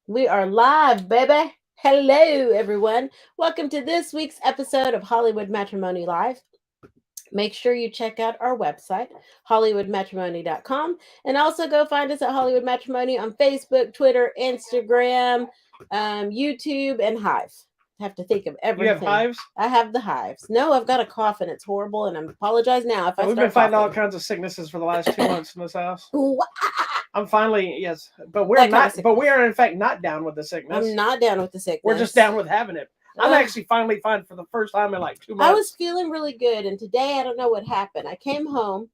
We are live, baby. Hello, everyone. Welcome to this week's episode of Hollywood Matrimony Live. Make sure you check out our website, hollywoodmatrimony.com, and also go find us at Hollywood Matrimony on Facebook, Twitter, Instagram, YouTube, and Hive. I have to think of You have everything. hives? I have the hives. No, I've got a cough and it's horrible, and I apologize now if I We've start been fighting all coughing. kinds of sicknesses for the last 2 months in this house. Wah! I'm finally yes, but we're That kind of not. sickness. But we are in fact not down with the sickness. I'm not down with the sickness. We're just down with having it. I'm Ugh. actually finally fine for the first time in like 2 I was months. feeling really good, and today I don't know what happened. I came home.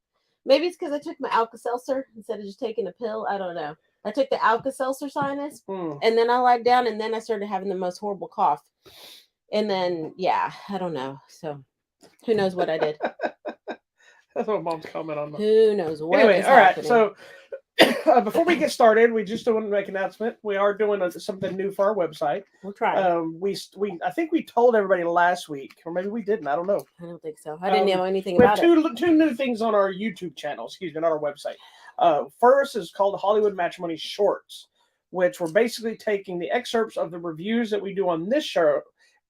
Maybe it's because I took my Alka-Seltzer instead of just taking a pill. I don't know. I took the Alka-Seltzer sinus, and then I lied down, and then I started having the most horrible cough. And then, yeah, I don't know. So, who knows what I did? That's what Mom's comment on that. Who knows what Anyway, is all right. happening? So before we get started, we just want to make an announcement. We are doing something new for our website. We'll try. We I think we told everybody last week, or maybe we didn't. I don't know. I don't think so. I didn't know anything We have about it. two new things on our YouTube channel. Excuse me, not our website. First is called Hollywood Matrimony Shorts, which we're basically taking the excerpts of the reviews that we do on this show,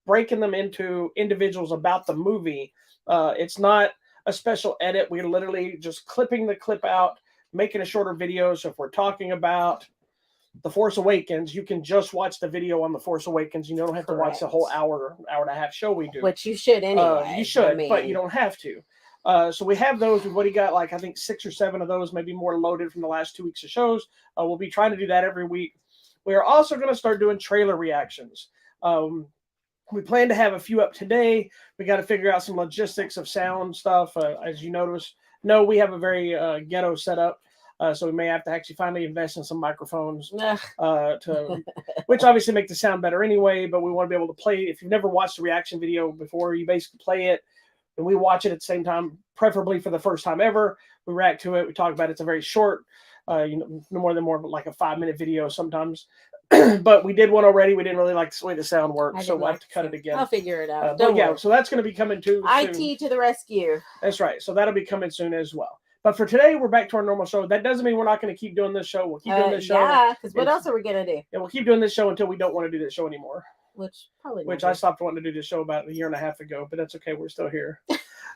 breaking them into individuals about the movie. It's not a special edit. We're literally just clipping the clip out, making a shorter video. So if we're talking about The Force Awakens, you can just watch the video on The Force Awakens. You don't have to watch the whole hour and a half show we do. Which you should anyway. You should, but you don't have to. So we have those. We've already got like I think 6 or 7 of those, maybe more loaded from the last 2 weeks of shows. We'll be trying to do that every week. We are also going to start doing trailer reactions. We plan to have a few up today. We got to figure out some logistics of sound stuff. As you notice, we have a very ghetto setup. So we may have to actually finally invest in some microphones which obviously make the sound better anyway, but we want to be able to play. If you've never watched a reaction video before, you basically play it and we watch it at the same time, preferably for the first time ever. We react to it. We talk about it. It's a very short, no more like a 5-minute video sometimes. But we did one already. We didn't really like the way the sound works, so we'll have to cut it again. I'll figure it out. But yeah, so that's going to be coming too. IT to the rescue. That's right. So that'll be coming soon as well. But for today, we're back to our normal show. That doesn't mean we're not going to keep doing this show. We'll keep doing this show. Yeah, because what else are we going to do? Yeah, we'll keep doing this show until we don't want to do this show anymore. Which I stopped wanting to do this show about a year and a half ago, but that's okay. We're still here.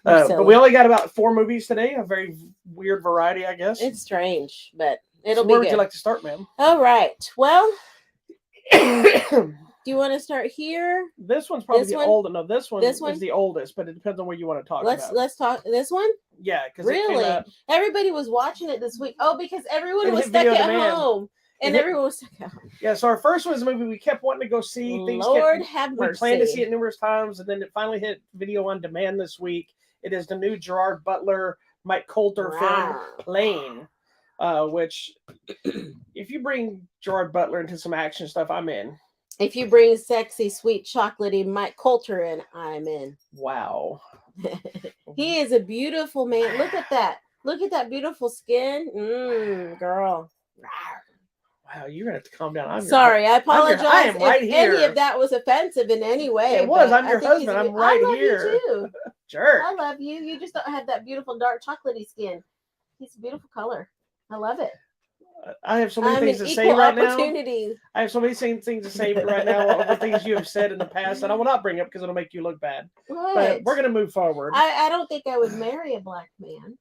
But we only got about 4 movies today. A very weird variety, I guess. It's strange, but it'll be Where good. would you like to start, ma'am? All right. Well, do you want to start here? This one's probably the oldest. No, this one is the oldest, but it depends on what you want to talk about. Let's talk this one. Yeah, because really, everybody was watching it this week. Oh, because everyone was stuck at home. And everyone was stuck at home. Yeah, so our first one is a movie we kept wanting to go see. Lord have mercy. We planned to see it numerous times, and then it finally hit video on demand this week. It is the new Gerard Butler, Mike Coulter film, Plane. Which, if you bring Gerard Butler into some action stuff, I'm in. If you bring sexy, sweet, chocolatey Mike Coulter in, I'm in. Wow. He is a beautiful man. Look at that. Look at that beautiful skin. Girl. Wow, you're going to have to calm down. Sorry, I apologize I am right if here. any of that was offensive in any way. It was. I'm your husband. I'm right here. I love you too. Sure. I love you. You just don't have that beautiful dark chocolatey skin. He's a beautiful color. I love it. I have so many things to say right now. I have so many things to say right now. The things you have said in the past that I will not bring up because it'll make you look bad. What? But we're going to move forward. I don't think I would marry a black man.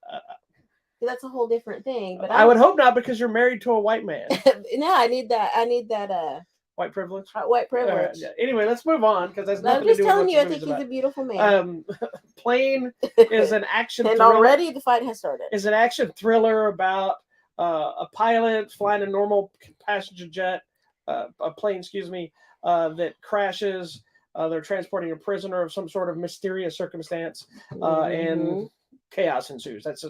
That's a whole different thing. But I would hope not, because you're married to a white man. No, I need that. White privilege. White privilege. Yeah. Anyway, let's move on, because that's nothing I'm just to do telling with you. I think he's a beautiful man. Plane is an action. And thriller. already the fight has started. Is an action thriller about a pilot flying a normal passenger jet, a plane, that crashes. They're transporting a prisoner of some sort of mysterious circumstance, and chaos ensues. It's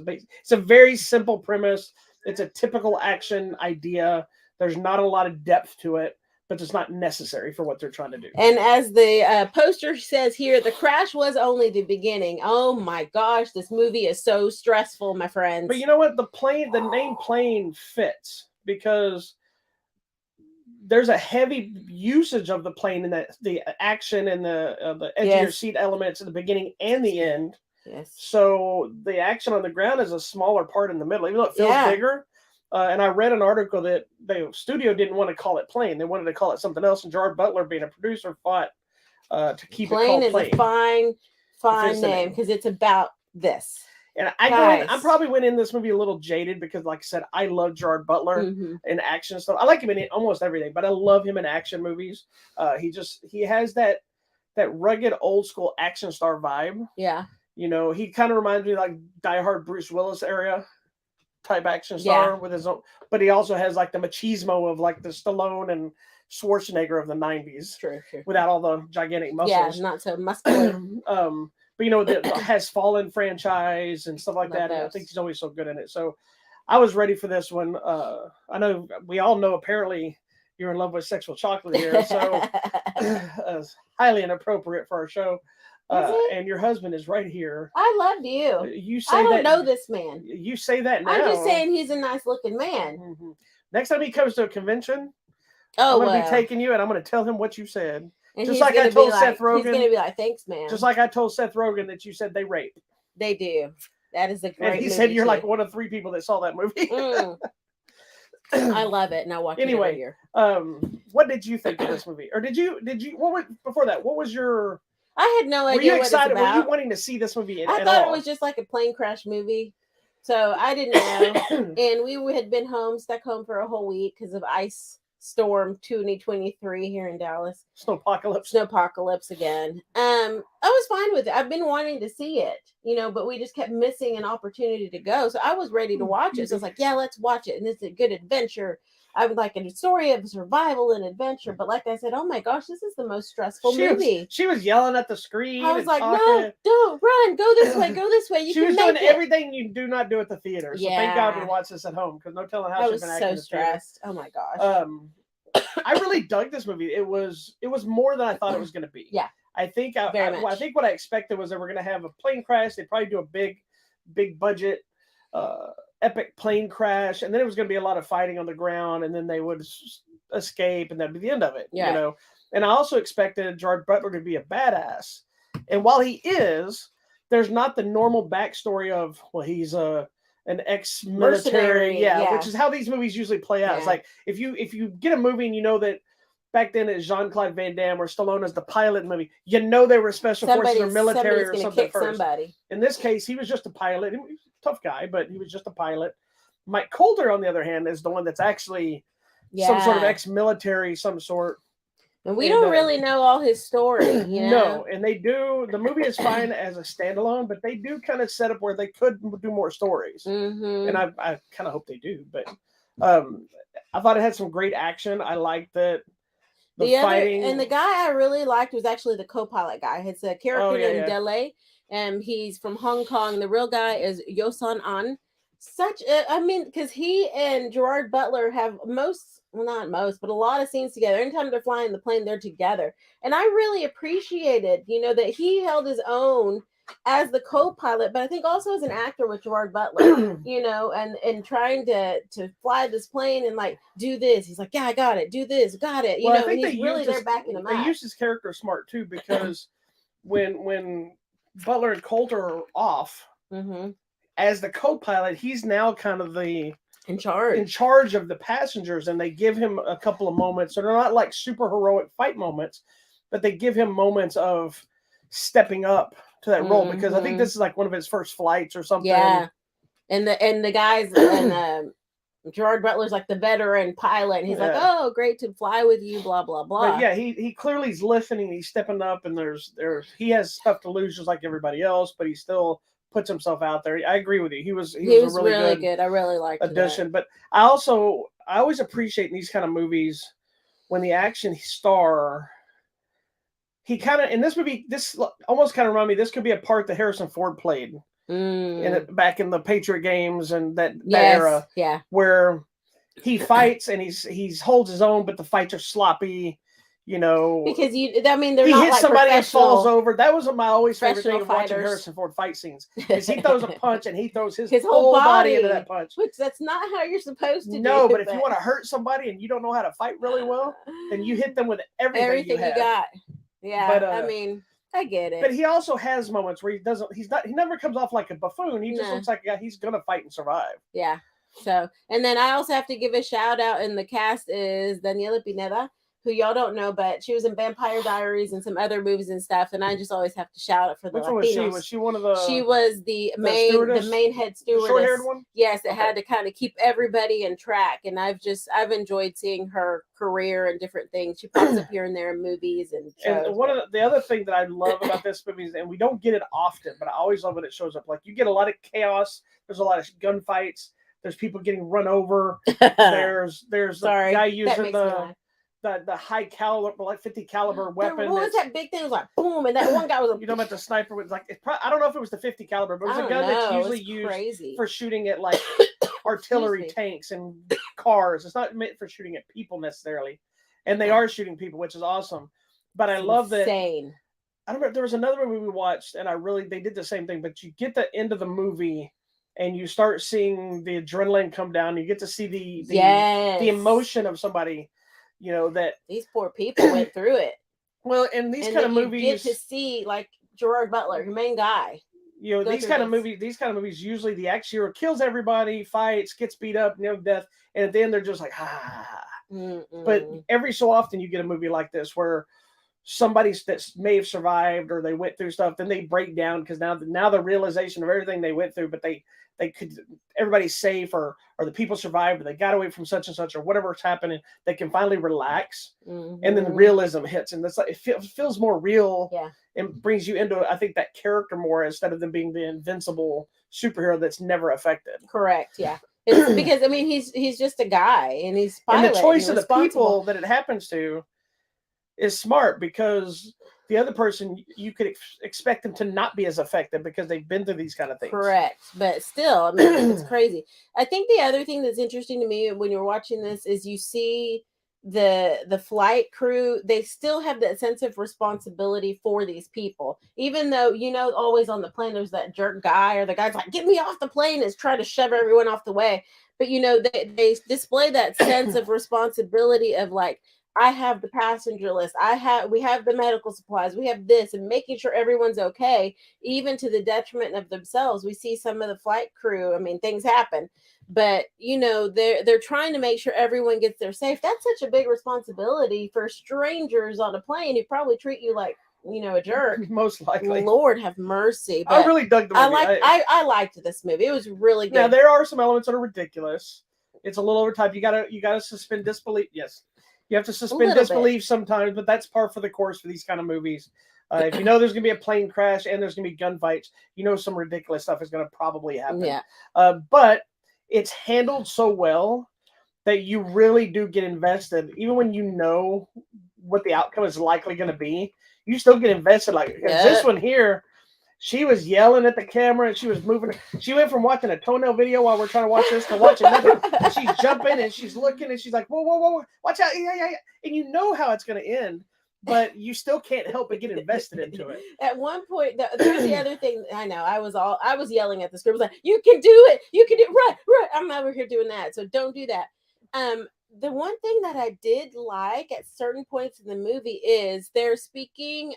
a very simple premise. It's a typical action idea. There's not a lot of depth to it, but it's not necessary for what they're trying to do. And as the poster says here, the crash was only the beginning. Oh my gosh, this movie is so stressful, my friends. But you know what? The name Plane fits, because there's a heavy usage of the plane in the action and the edge of your seat elements at the beginning and the end. Yes. So the action on the ground is a smaller part in the middle, even though it feels bigger. And I read an article that the studio didn't want to call it Plane. They wanted to call it something else. And Gerard Butler, being a producer, fought to keep Plane it called is Plane. a fine Fits the name name. because it's about this. And Guys. I probably went in this movie a little jaded because, like I said, I love Gerard Butler Mhm. in action stuff. I like him in almost everything, but I love him in action movies. He has that rugged old school action star vibe. Yeah. You know, he kind of reminds me of like Die Hard Bruce Willis area type action star with his own, but he also has like the machismo of like the Stallone and Schwarzenegger of the 90s. True. Without all the gigantic muscles. Yeah, not so muscular. But you know, the Has Fallen franchise and stuff like Love that. And I those. think he's always so good in it. So I was ready for this one. I know we all know apparently you're in love with sexual chocolate here, so highly inappropriate for our show. And your husband is right here. I love you. You say I don't that, know this man. You say that now. I'm just saying he's a nice looking man. Mm-hmm. Next time he comes to a convention, I'm going to be taking you and I'm going to tell him what you said. And just like I told Seth Rogen. He's going to be like, thanks, man. Just like I told Seth Rogen that you said they rape. They do. That is a great And he movie said you're too. like one of 3 people that saw that movie. I love it. And I watch it every year. What did you think of this movie? Or did you, before that, what was your... I had no idea what it's about. Were you wanting to see this movie I thought it was just like a plane crash movie. So I didn't know. And we had been stuck home for a whole week because of ice storm 2023 here in Dallas. Snowpocalypse again. I was fine with it. I've been wanting to see it, but we just kept missing an opportunity to go. So I was ready to watch it. So I was like, yeah, let's watch it. And it's a good adventure. I would like a story of survival and adventure. But like I said, oh my gosh, this is the most stressful movie. She was yelling at the screen. I was like, no, don't run. Go this way. Go this way. She was doing everything you do not do at the theater. So thank God we watched this at home because no telling how she's been acting. I was so stressed. Oh my gosh. I really dug this movie. It was more than I thought it was going to be. Yeah. I think what I expected was that we're going to have a plane crash. They'd probably do a big budget, epic plane crash, and then it was going to be a lot of fighting on the ground, and then they would escape, and that'd be the end of it. Yeah. And I also expected Gerard Butler to be a badass, and while he is, there's not the normal backstory of he's an ex-military, which is how these movies usually play out. Yeah. It's like if you get a movie and you know that back then it's Jean-Claude Van Damme or Stallone as the pilot in the movie, they were special forces or military or something first. In this case, he was just a pilot. He was a tough guy, but he was just a pilot. Mike Coulter, on the other hand, is the one that's actually some sort of ex-military, some sort. And we don't really know all his story, No, and they do. The movie is fine as a standalone, but they do kind of set up where they could do more stories. Mm-hmm. And I kind of hope they do. But I thought it had some great action. I liked that. The fighting. And the guy I really liked was actually the co-pilot guy. It's a character named Dele, and he's from Hong Kong. The real guy is Yosan An. Because he and Gerard Butler have not most, but a lot of scenes together. Anytime they're flying the plane, they're together. And I really appreciated, that he held his own as the co-pilot, but I think also as an actor with Gerard Butler, and trying to fly this plane and like do this. He's like, yeah, I got it. Do this, got it. I think and he's really there backing him up. They use his character smart too, because when Butler and Coulter are off, as the co-pilot, he's now kind of in charge of the passengers, and they give him a couple of moments. So they're not like super heroic fight moments, but they give him moments of stepping up to that role, because I think this is like one of his first flights or something. Yeah, and the guys and Gerard Butler's like the veteran pilot, and he's like, "Oh, great to fly with you," blah blah blah. But yeah, he clearly is listening. He's stepping up, and he has stuff to lose just like everybody else, but he still puts himself out there. I agree with you. He was really good. I really liked addition. But I always appreciate in these kind of movies when the action star. He kind of in this movie. This almost kind of reminded me. This could be a part that Harrison Ford played back in the Patriot games and that era. Yeah, where he fights and he holds his own, but the fights are sloppy. Because they're not hits somebody and falls over. That was my always favorite thing of fighters. watching Harrison Ford fight scenes. Is he throws a punch and he throws his whole body into that punch. Which that's not how you're supposed to do. No, but if you want to hurt somebody and you don't know how to fight really well, then you hit them with everything you got. Yeah, but, I get it. But he also has moments where he never comes off like a buffoon. He just looks like a guy. He's gonna fight and survive. Yeah. So, and then I also have to give a shout out, in the cast is Daniela Pineda, who y'all don't know, but she was in Vampire Diaries and some other movies and stuff. And I just always have to shout out for the Which one was she? Latinos. Was she one of the? She was the main stewardess? head stewardess. Short-haired one? Yes, it Okay. had to kind of keep everybody in track. And I've enjoyed seeing her career and different things. She pops up here and there in movies and shows. And one of the other thing that I love about this movie is, and we don't get it often, but I always love when it shows up. Like, you get a lot of chaos. There's a lot of gunfights. There's people getting run over. There's Sorry, the guy that using makes me laugh. the high caliber, like 50 caliber weapon. What was that big thing? It was like boom, and that one guy was. You know about the sniper was like, I don't know if it was the 50 caliber, but it was a gun that's usually used for shooting at like artillery tanks and cars. It's not meant for shooting at people necessarily, and they are shooting people, which is awesome. But I love that. I remember there was another movie we watched, and they did the same thing. But you get the end of the movie, and you start seeing the adrenaline come down. You get to see the emotion of somebody, you know, that these poor people went through it. Well, in these kind of movies, you get to see like Gerard Butler, your main guy. You know, these kind of movies, usually the action hero kills everybody, fights, gets beat up, death, and at the end they're just like, ah. Mm-mm. But every so often you get a movie like this where somebody that may have survived or they went through stuff, then they break down because now the realization of everything they went through, but everybody's safe or the people survived or they got away from such and such or whatever's happening, they can finally relax. Mm-hmm. And then the realism hits, and that's like, it feels more real. Yeah. And brings you into, I think, that character more instead of them being the invincible superhero that's never affected. Correct. Yeah. It's because I mean he's just a guy and he's pilot, and the choice of the people that it happens to is smart because the other person, you could expect them to not be as effective because they've been through these kind of things. Correct. But still, I mean, it's crazy. I think the other thing that's interesting to me when you're watching this is you see the flight crew, they still have that sense of responsibility for these people. Even though, always on the plane, there's that jerk guy or the guy's like, get me off the plane, is trying to shove everyone off the way. But, they display that sense of responsibility of like, I have the passenger list. We have the medical supplies. We have this, and making sure everyone's okay, even to the detriment of themselves. We see some of the flight crew. I mean, things happen, but they're trying to make sure everyone gets there safe. That's such a big responsibility for strangers on a plane who probably treat you like a jerk. Most likely. Lord have mercy. But I really dug the movie. I liked this movie. It was really good. Now there are some elements that are ridiculous. It's a little over time. You gotta suspend disbelief. Yes. You have to suspend disbelief sometimes, but that's par for the course for these kind of movies. If there's going to be a plane crash and there's going to be gunfights, some ridiculous stuff is going to probably happen. Yeah. But it's handled so well that you really do get invested. Even when you know what the outcome is likely going to be, you still get invested. Like this one here, she was yelling at the camera and she was moving. She went from watching a toenail video while we're trying to watch this to watching nothing. She's jumping and she's looking and she's like, whoa, whoa, whoa, watch out. Yeah. And you know how it's going to end, but you still can't help but get invested into it. At one point, there's the other thing. I know I was yelling at the script. I was like, you can do it. You can do it. Right. I'm over here doing that. So don't do that. The one thing that I did like at certain points in the movie is they're speaking,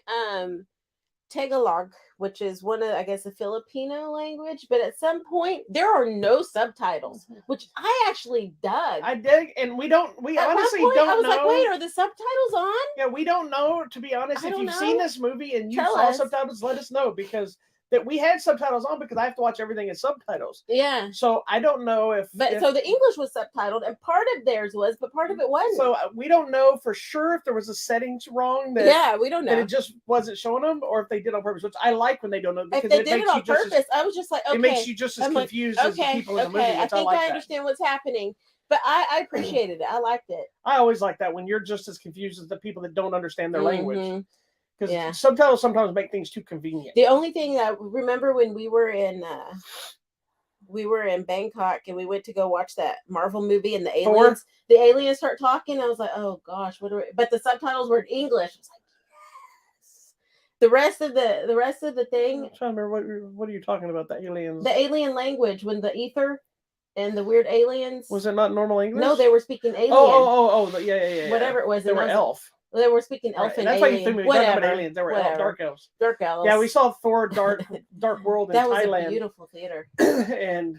Tagalog, which is one of, I guess, the Filipino language, but at some point there are no subtitles, which I actually dug. I dig, and we honestly don't know. I was like, wait, are the subtitles on? Yeah, we don't know, to be honest. If you've seen this movie and you saw subtitles, let us know, because that we had subtitles on because I have to watch everything in subtitles. Yeah. So I don't know so the English was subtitled and part of theirs was, but part of it wasn't. So we don't know for sure if there was a settings wrong. We don't know. That it just wasn't showing them, or if they did on purpose, which I like when they don't know. Because if they did it on purpose, I was just like, okay. It makes you just as confused as the people in the movie. I think I understand what's happening. But I appreciated it. I liked it. I always like that when you're just as confused as the people that don't understand their language. Because subtitles sometimes make things too convenient. The only thing that remember when we were in Bangkok and we went to go watch that Marvel movie and the aliens start talking. I was like, oh gosh, but the subtitles were in English. I was like, yes. The rest of the thing. I'm trying to remember what are you talking about? The aliens. The alien language when the ether and the weird aliens. Was it not normal English? No, they were speaking alien. Yeah. Whatever it was. They were elf. Well, they were speaking elfin. That's why you threw me. Whatever. Aliens. They were dark elves. Dark elves. Yeah, we saw Thor: Dark World in Thailand. That was a beautiful theater. And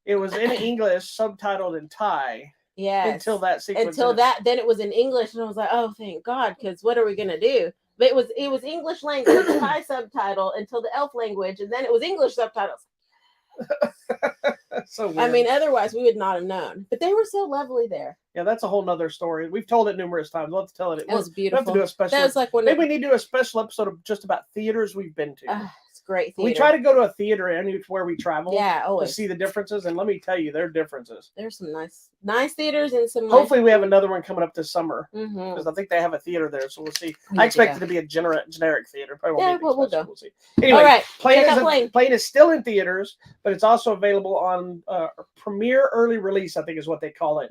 It was in English, subtitled in Thai. Yes. Until that sequence. Then it was in English, and I was like, oh, thank God, because what are we gonna do? But it was English language, Thai subtitle until the elf language, and then it was English subtitles. So weird. I mean, otherwise we would not have known. But they were so lovely there. Yeah, that's a whole nother story. We've told it numerous times. We'll have to tell it. It was beautiful. We'll have to do a special. That was like maybe we need to do a special episode of just about theaters we've been to. It's great theater. We try to go to a theater anywhere we travel. Yeah, always. To see the differences, and let me tell you, there are differences. There's some nice theaters and some. Hopefully, we have another one coming up this summer because I think they have a theater there, so we'll see. I expect it to be a generic theater. We'll go. We'll see. Anyway, all right. Plane is still in theaters, but it's also available on Premiere Early Release. I think is what they call it.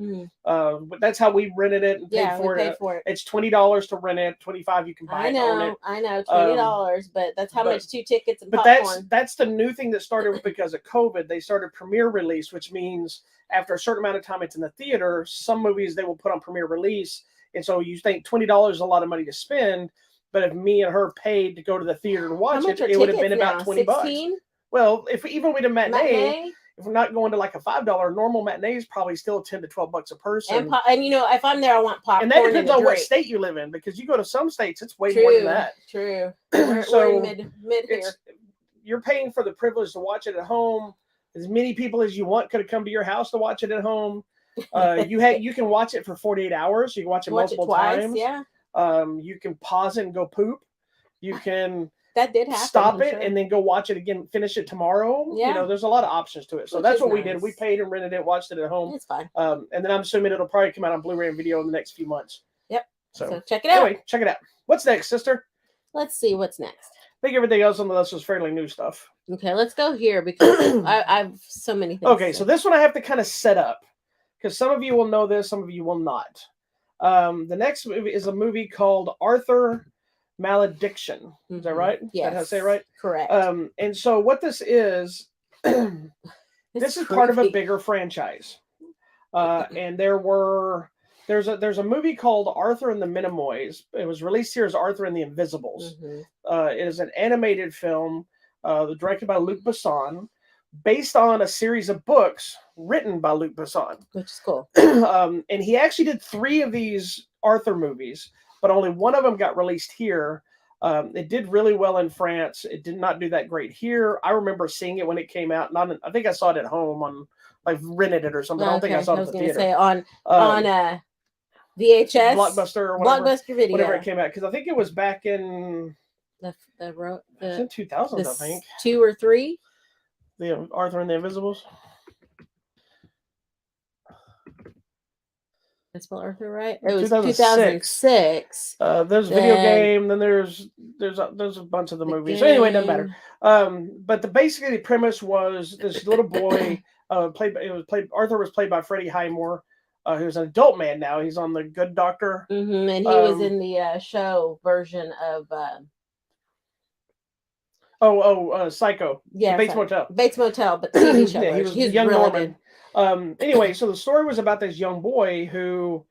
That's how we rented it and paid for it. It's $20 to rent it. $25 you can buy it. I know, $20, but that's how much 2 tickets and but popcorn. That's the new thing that started because of COVID. They started Premiere Release, which means after a certain amount of time it's in the theater, some movies they will put on Premiere Release. And so you think $20 is a lot of money to spend, but if me and her paid to go to the theater to watch it would have been about $20. Well, if even with a matinee, if we're not going to like a $5 normal matinee, is probably still $10 to $12 a person. And you know, if I'm there, I want popcorn. And that depends on what state you live in, because you go to some states, it's way more than that. True. We're in mid here. You're paying for the privilege to watch it at home. As many people as you want could have come to your house to watch it at home. You can watch it for 48 hours. You can watch it multiple times. Yeah. You can pause it and go poop. You can that did happen. Stop it and then go watch it again. Finish it tomorrow. Yeah. You know, there's a lot of options to it. So that's what we did. We paid and rented it, watched it at home. It's fine. And then I'm assuming it'll probably come out on Blu-ray and video in the next few months. Yep. So check it out. Anyway, check it out. What's next, sister? Let's see what's next. I think everything else on the list was fairly new stuff. Okay, let's go here because I've so many things. Okay, so this one I have to kind of set up because some of you will know this, some of you will not. The next movie is a movie called Arthur Malediction. Is that right? Yes. Did I say it right? Correct. And so what this is, this is part of a bigger franchise. And there's a movie called Arthur and the Minimoys. It was released here as Arthur and the Invisibles. It is an animated film directed by Luc Besson, based on a series of books written by Luc Besson. Which is cool. And he actually did 3 of these Arthur movies, but only one of them got released here. It did really well in France. It did not do that great here. I remember seeing it when it came out. I think I saw it at home on, like, rented it or something. I don't think I saw it at the theater. Say on VHS, Blockbuster or whatever, Blockbuster Video, whenever it came out, because I think it was back in the in 2000s, I think 2 or 3. The Arthur and the Invisibles. I spell Arthur right? It was 2006. There's a video game. Then there's a bunch of the movies. So anyway, it doesn't matter. But basically the premise was this little boy Arthur was played by Freddie Highmore, who's an adult man now. He's on The Good Doctor. And he was in the show version of Psycho. Yeah, Bates Motel. Bates Motel, but the TV show. Yeah, he was young Norman. Anyway, so the story was about this young boy who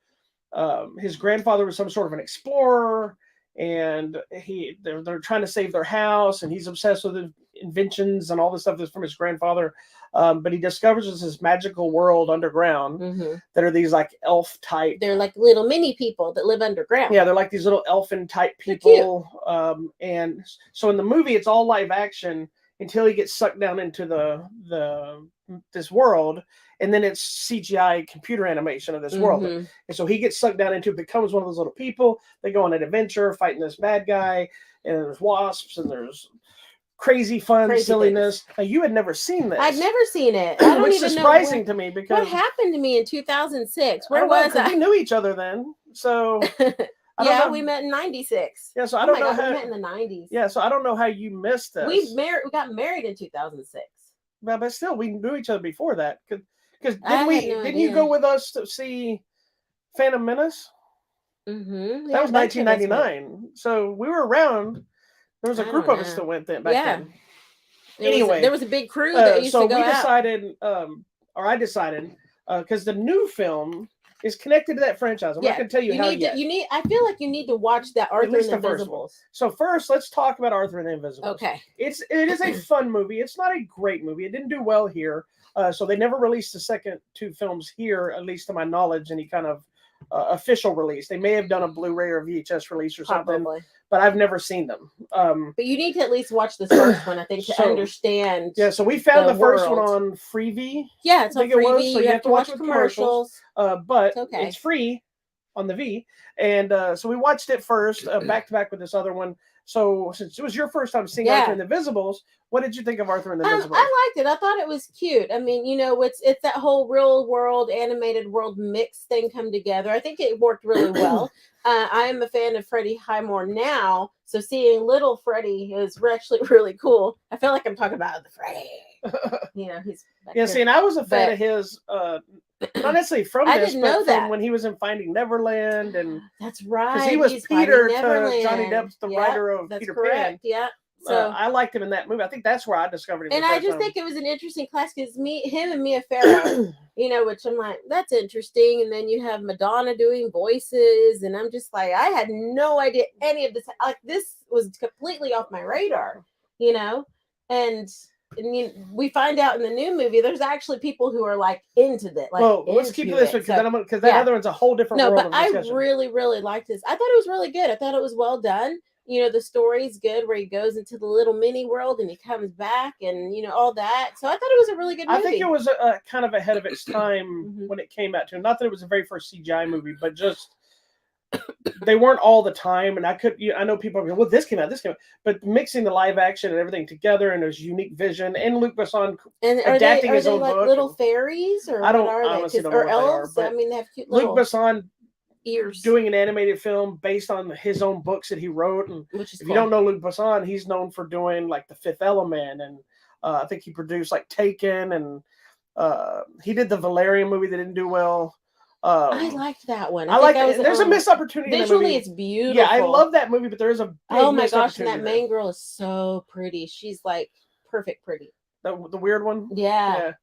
his grandfather was some sort of an explorer, and they're trying to save their house, and he's obsessed with inventions and all this stuff that's from his grandfather. But he discovers this magical world underground that are these like elf type. They're like little mini people that live underground. Yeah, they're like these little elfin type people. And so in the movie, it's all live action until he gets sucked down into this world, and then it's CGI computer animation of this world. And so he gets sucked down into it, becomes one of those little people. They go on an adventure fighting this bad guy, and there's wasps and there's crazy silliness. Now, you had never seen this. I'd never seen it. I don't which even is surprising to me because what happened to me in 2006. Where was I? We knew each other then, so yeah, we met in '96. Yeah, so I don't know how we met in the '90s. Yeah, so I don't know how you missed this. We got married in 2006. But still, we knew each other before that. Because didn't you go with us to see Phantom Menace? That was 1999. So we were around. There was a group of us that went back then. Anyway, there was a big crew that used to go out. I decided, because the new film is connected to that franchise. I'm not going to tell you how yet. I feel like you need to watch that Arthur and the Invisibles. So first, let's talk about Arthur and the Invisibles. Okay. It is a fun movie. It's not a great movie. It didn't do well here. So they never released the second two films here, at least to my knowledge, any kind of official release. They may have done a Blu-ray or VHS release or something, Probably. but I've never seen them. But you need to at least watch this first one, I think, to understand. Yeah, so we found the first one world. on Freevee. Yeah, it's on Freevee. So you have to watch commercials. But okay. It's free on the V. And so we watched it first, back to back with this other one. So since it was your first time seeing Arthur and the Invisibles, what did you think of Arthur and the Invisibles? I liked it. I thought it was cute. I mean, you know, it's that whole real world, animated world mix thing come together. I think it worked really well. I am a fan of Freddie Highmore now, so seeing little Freddie is actually really cool. I feel like I'm talking about the Freddie. You know, he's see, and I was a fan of his. Not necessarily from this, but from when he was in Finding Neverland, and that's right. Because he was Peter to Johnny Depp's the writer of Peter Pan. Yeah. So I liked him in that movie. I think that's where I discovered him. And I just think it was an interesting class because him and Mia Farrow, you know, which I'm like, that's interesting. And then you have Madonna doing voices, and I'm just like, I had no idea any of this. Like, this was completely off my radar, you know, and we find out in the new movie there's actually people who are like into that. Like, well, let's keep this one because that other one's a whole different world. No, but I really, really liked this. I thought it was really good. I thought it was well done. You know, the story's good where he goes into the little mini world and he comes back and, you know, all that. So I thought it was a really good movie. I think it was kind of ahead of its time when it came out, too. Not that it was the very first CGI movie, but just they weren't all the time. And I know people are going, well, this came out. But mixing the live action and everything together and his unique vision and Luc Besson adapting his own book. Are they like little fairies or what are they? Or elves? I mean, they have cute little... Luc Besson ears doing an animated film based on his own books that he wrote. And which is if you don't know Luc Besson, he's known for doing like The Fifth Element, and I think he produced like Taken, and he did the Valerian movie that didn't do well. I liked that one. I like it. There's a missed opportunity. Visually, it's beautiful. Yeah, I love that movie, but there is a big oh my gosh, and that main girl is so pretty. She's like perfect pretty. The weird one. Yeah.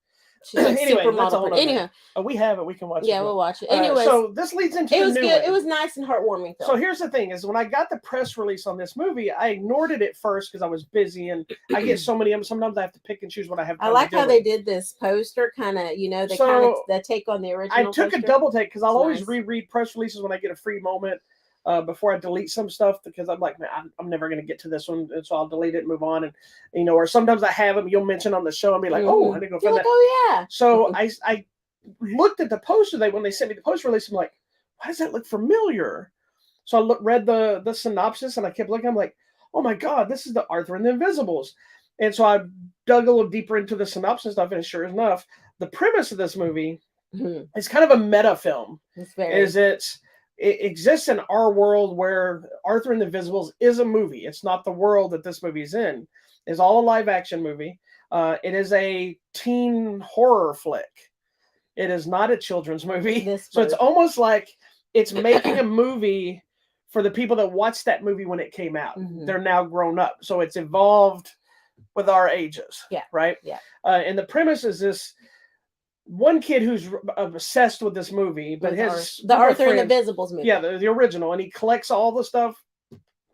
She's like anyway, supermodel. Anyhow, we have it. We can watch it. Yeah, we'll watch it. Anyway, so this leads into it was the new good. one. It was nice and heartwarming. So here's the thing: is when I got the press release on this movie, I ignored it at first because I was busy, and I get so many of them. Sometimes I have to pick and choose what I have. I like how they did this poster, kind of. You know, they take on the original. I took a double take because I'll always reread press releases when I get a free moment. Before I delete some stuff, because I'm like, man, I'm never going to get to this one, and so I'll delete it and move on. And you know, or sometimes I have them, you'll mention on the show and be like, oh, I didn't go find that. Oh yeah. So I looked at the poster when they sent me the poster release. I'm like, why does that look familiar? So I read the synopsis, and I kept looking. I'm like, oh my god, this is the Arthur and the Invisibles. And so I dug a little deeper into the synopsis stuff, and sure enough, the premise of this movie is kind of a meta film. It exists in our world where Arthur and the Invisibles is a movie. It's not the world that this movie is in. It's all a live action movie. It is a teen horror flick. It is not a children's movie. So it's almost like it's making a movie for the people that watched that movie when it came out. They're now grown up. So it's evolved with our ages. Yeah. Right? Yeah. And the premise is this one kid who's obsessed with this movie, but the Arthur and the Invisibles movie. Yeah, the original, and he collects all the stuff,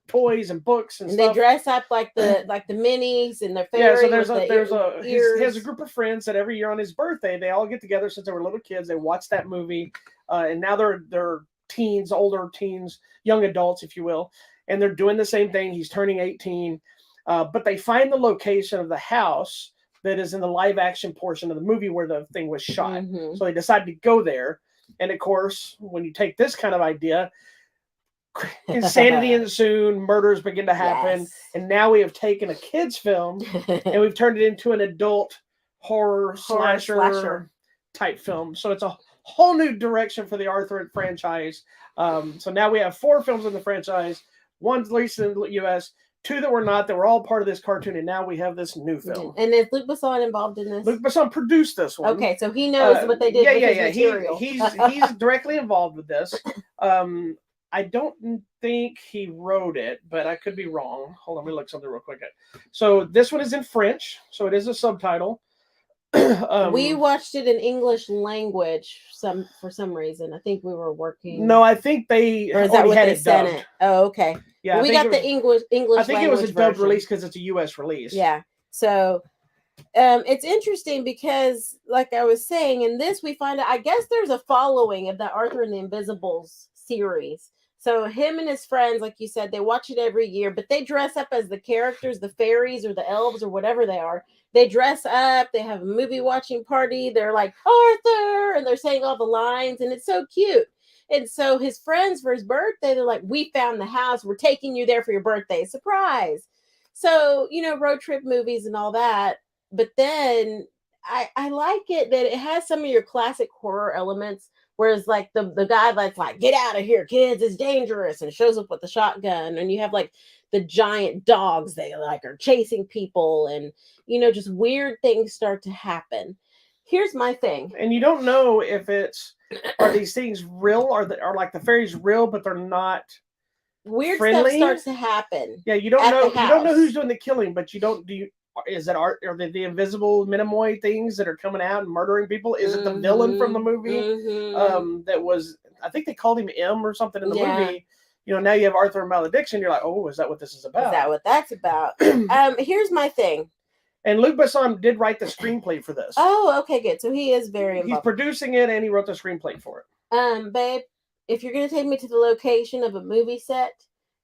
toys and books and stuff. They dress up like the minis and their fairy. Yeah, so he has a group of friends that every year on his birthday they all get together since they were little kids. They watch that movie, and now they're teens, older teens, young adults, if you will, and they're doing the same thing. He's turning 18, but they find the location of the house that is in the live action portion of the movie where the thing was shot. So they decided to go there. And of course, when you take this kind of idea, insanity ensues, murders begin to happen. Yes. And now we have taken a kid's film and we've turned it into an adult horror slasher type film. So it's a whole new direction for the Arthur franchise. So now we have 4 films in the franchise, one released in the US, 2 that were not, that were all part of this cartoon, and now we have this new film. And is Luc Besson involved in this? Luc Besson produced this one. Okay, so he knows what they did with his material. He's directly involved with this. I don't think he wrote it, but I could be wrong. Hold on, let me look something real quick. So this one is in French, so it is a subtitle. We watched it in English language for some reason. I think we were working. No, I think they or is that what they sent it? Oh, okay. Yeah, well, we got the English. I think it was a dubbed version. release because it's a U.S. release. Yeah. So It's interesting because, like I was saying, in this we find out, I guess there's a following of the Arthur and the Invisibles series. So him and his friends, like you said, they watch it every year, but they dress up as the characters, the fairies or the elves or whatever they are. They dress up, they have a movie watching party, they're like, Arthur, and they're saying all the lines, and it's so cute. And so his friends, for his birthday, they're like, we found the house, we're taking you there for your birthday, surprise. So, road trip movies and all that, but then I like it that it has some of your classic horror elements. Whereas like the guy that's like, get out of here, kids, it's dangerous, and shows up with the shotgun, and you have like the giant dogs they like are chasing people, and just weird things start to happen. Here's my thing. And you don't know if are these things real, or are like the fairies real, but they're not Weird friendly? Stuff starts to happen. Yeah, you don't know. You don't know who's doing the killing, but you don't. Is it art? Are the invisible Minimoy things that are coming out and murdering people? Is it the villain from the movie? That was, I think they called him M or something in the movie. Now you have Arthur and Malediction. You're like, oh, is that what this is about? Is that what that's about? Here's my thing. And Luc Besson did write the screenplay for this. Oh, okay, good. So he is very involved. He's producing it, and he wrote the screenplay for it. Babe, if you're gonna take me to the location of a movie set,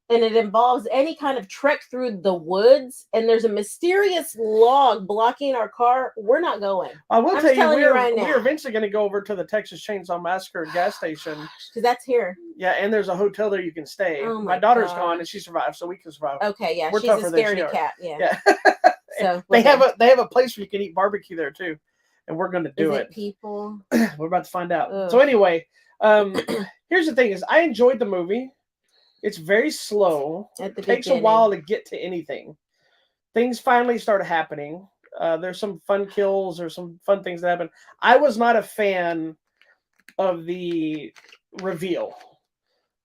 and it involves any kind of trek through the woods, and there's a mysterious log blocking our car, we're not going. I will tell you right now. We're eventually going to go over to the Texas Chainsaw Massacre gas station. Because that's here. Yeah, and there's a hotel there you can stay. Oh my daughter's gone, and she survived, so we can survive. Okay, yeah, she's a scaredy cat. Yeah. So they have a place where you can eat barbecue there too, and we're going to do it. People? We're about to find out. Ugh. So anyway, here's the thing: is I enjoyed the movie. It's very slow. It takes a while to get to anything. Things finally start happening. There's some fun kills or some fun things that happen. I was not a fan of the reveal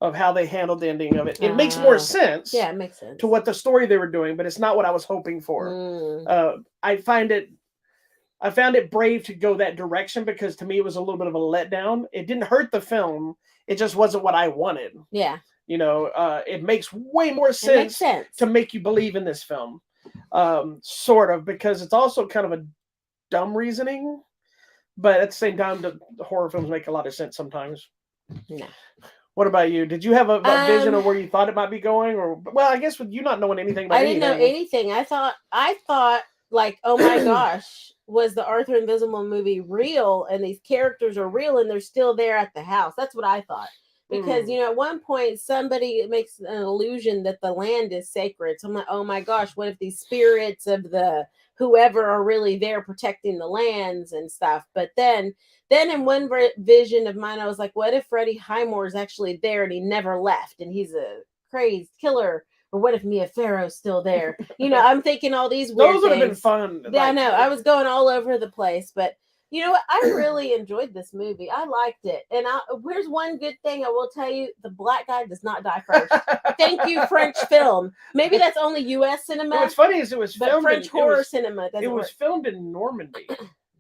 of how they handled the ending of it. It makes more sense. Yeah, it makes sense. To what the story they were doing, but it's not what I was hoping for. I found it brave to go that direction because to me it was a little bit of a letdown. It didn't hurt the film. It just wasn't what I wanted. Yeah. It makes way more sense to make you believe in this film, sort of, because it's also kind of a dumb reasoning, but at the same time, the horror films make a lot of sense sometimes. No. What about you? Did you have a vision of where you thought it might be going, or well, I guess with you not knowing anything about anything. I didn't know anything. I thought like, oh my gosh, was the Arthur Invisible movie real, and these characters are real, and they're still there at the house? That's what I thought. Because, at one point, somebody makes an illusion that the land is sacred. So I'm like, oh my gosh, what if these spirits of the whoever are really there protecting the lands and stuff? But then in one vision of mine, I was like, what if Freddie Highmore is actually there and he never left and he's a crazy killer? Or what if Mia Farrow's still there? I'm thinking all these weird things. Those would have been fun. Yeah, I know. I was going all over the place, but you know what? I really enjoyed this movie. I liked it. And here's one good thing I will tell you. The black guy does not die first. Thank you, French film. Maybe that's only U.S. cinema. What's funny is it was filmed French horror cinema. It was filmed in Normandy.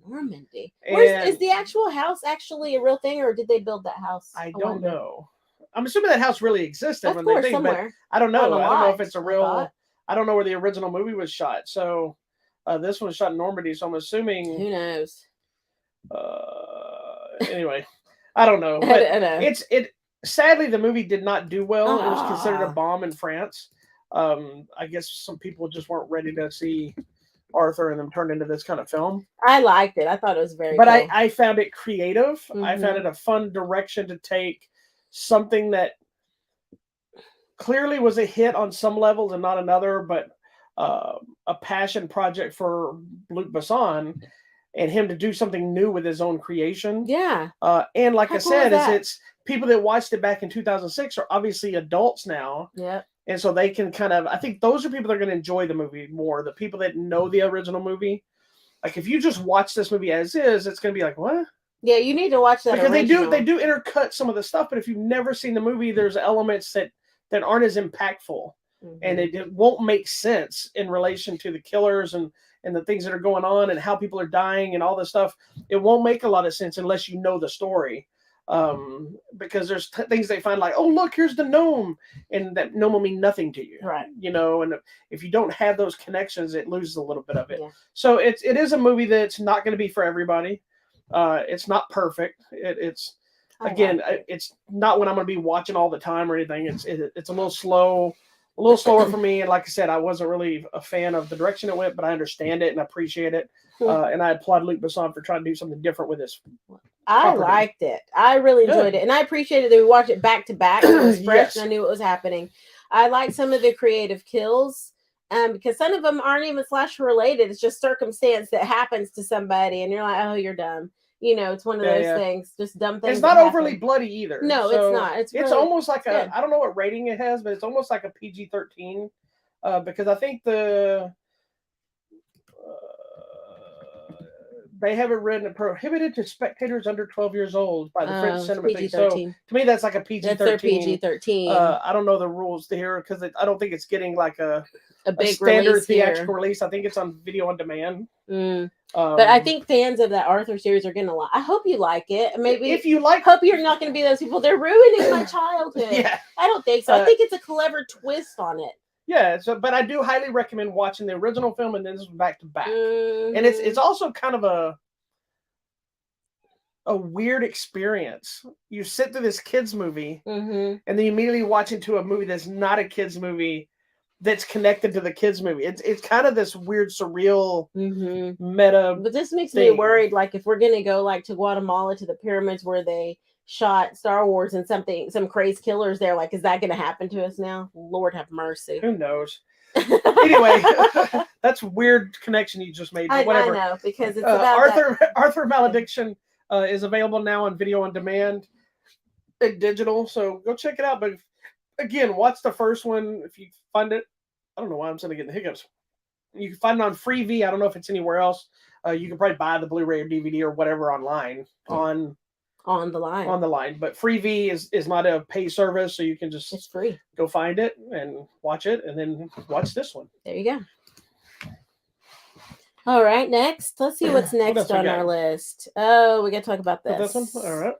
Normandy. Is the actual house actually a real thing, or did they build that house? I don't know. I'm assuming that house really existed when they think, but I don't know. I don't know if it's a real. I don't know where the original movie was shot. So this one was shot in Normandy. So I'm assuming. Who knows? Anyway, I don't know. But it sadly the movie did not do well. It was considered a bomb in France. I guess some people just weren't ready to see Arthur and them turned into this kind of film. I liked it. I thought it was very but cool. I found it creative. I found it a fun direction to take something that clearly was a hit on some levels and not another, but a passion project for Luc Besson and him to do something new with his own creation. Yeah. And like I said, it's people that watched it back in 2006 are obviously adults now. Yeah. And so they can kind of, I think those are people that are going to enjoy the movie more. The people that know the original movie. Like if you just watch this movie as is, it's going to be like, what? Yeah, you need to watch that because original. they do intercut some of the stuff, but if you've never seen the movie, there's elements that aren't as impactful. And it won't make sense in relation to the killers and the things that are going on and how people are dying and all this stuff. It won't make a lot of sense unless you know the story. because there's things they find like, oh look, here's the gnome, and that gnome will mean nothing to you, Right. you know. And if you don't have those connections, it loses a little bit of it. Yeah. So it is a movie that's not going to be for everybody. It's not perfect. It's again, it's not what I'm going to be watching all the time or anything. It's a little slow. A little slower for me, and like I said, I wasn't really a fan of the direction it went, but I understand it and appreciate it, and I applaud Luc Besson for trying to do something different with this. I liked it. I really enjoyed it, and I appreciated that we watched it back to back. It was fresh, and I knew what was happening. I like some of the creative kills, because some of them aren't even slasher related. It's just circumstance that happens to somebody, and you're like, "Oh, you're dumb." You know, it's one of those things, just dumb things. It's not overly bloody either. No, so it's not. It's really almost like I don't know what rating it has, but it's almost like a PG-13, because I think they have it written prohibited to spectators under 12 years old by the French cinema thing. So to me, that's like a PG-13. That's their PG-13. I don't know the rules here because I don't think it's getting like a big standard theatrical release. I think it's on video on demand. But I think fans of that Arthur series are gonna like. I hope you like it. Maybe if you like, hope you're not gonna be those people. They're ruining my childhood. Yeah, I don't think so. I think it's a clever twist on it. Yeah, but I do highly recommend watching the original film and then this one back to back. And it's also kind of a weird experience. You sit through this kids movie, and then you immediately watch into a movie that's not a kids movie, that's connected to the kids movie. It's kind of this weird, surreal meta. But this makes me worried. Like if we're gonna go like to Guatemala to the pyramids where they shot Star Wars and some crazy killers there, like is that gonna happen to us now? Lord have mercy. Who knows? Anyway, that's weird connection you just made. But whatever. I know, because it's about Arthur Malediction is available now on video on demand and digital. So go check it out. But again, watch the first one if you find it. I don't know why I'm suddenly getting the hiccups. You can find it on Freevee. I don't know if it's anywhere else. You can probably buy the Blu-ray or DVD or whatever online on the line. But Freevee is not a pay service, so you can just it's free. Go find it and watch it, and then watch this one. There you go. All right, next. Let's see what's next on our list. Oh, we got to talk about this. This one? All right.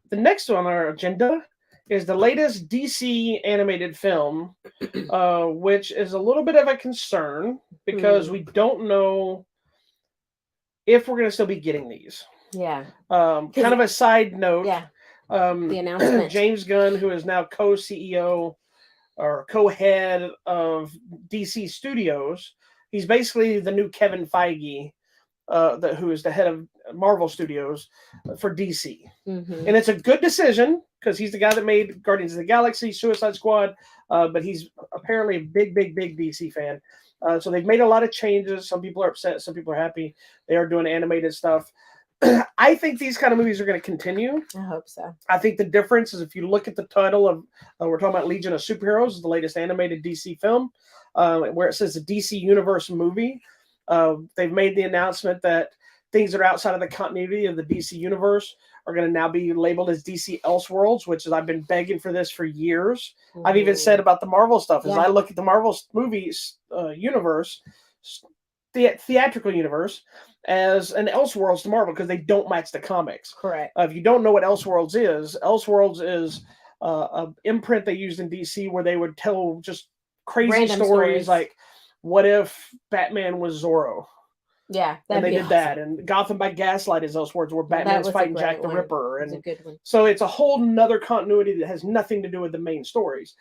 The next on our agenda is the latest DC animated film, which is a little bit of a concern because we don't know if we're going to still be getting these. Yeah. Kind of a side note. Yeah. The announcement. James Gunn, who is now co-CEO or co-head of DC Studios, he's basically the new Kevin Feige, who is the head of Marvel Studios for DC. And it's a good decision because he's the guy that made Guardians of the Galaxy, Suicide Squad, but he's apparently a big DC fan. So they've made a lot of changes. Some people are upset. Some people are happy. They are doing animated stuff. I think these kind of movies are going to continue. I hope so. I think the difference is if you look at the title of, we're talking about Legion of Superheroes, the latest animated DC film, where it says the DC Universe movie. They've made the announcement that things that are outside of the continuity of the DC Universe are going to now be labeled as DC Elseworlds, which is, I've been begging for this for years. I've even said about the Marvel stuff, as I look at the Marvel movies universe, theatrical universe, as an Elseworlds to Marvel because they don't match the comics. Correct. If you don't know what Elseworlds is an imprint they used in DC where they would tell just crazy random stories like, what if Batman was Zorro? Yeah, and they did that. And Gotham by Gaslight is Elseworlds where Batman's fighting Jack the Ripper. And a good one. So it's a whole nother continuity that has nothing to do with the main stories.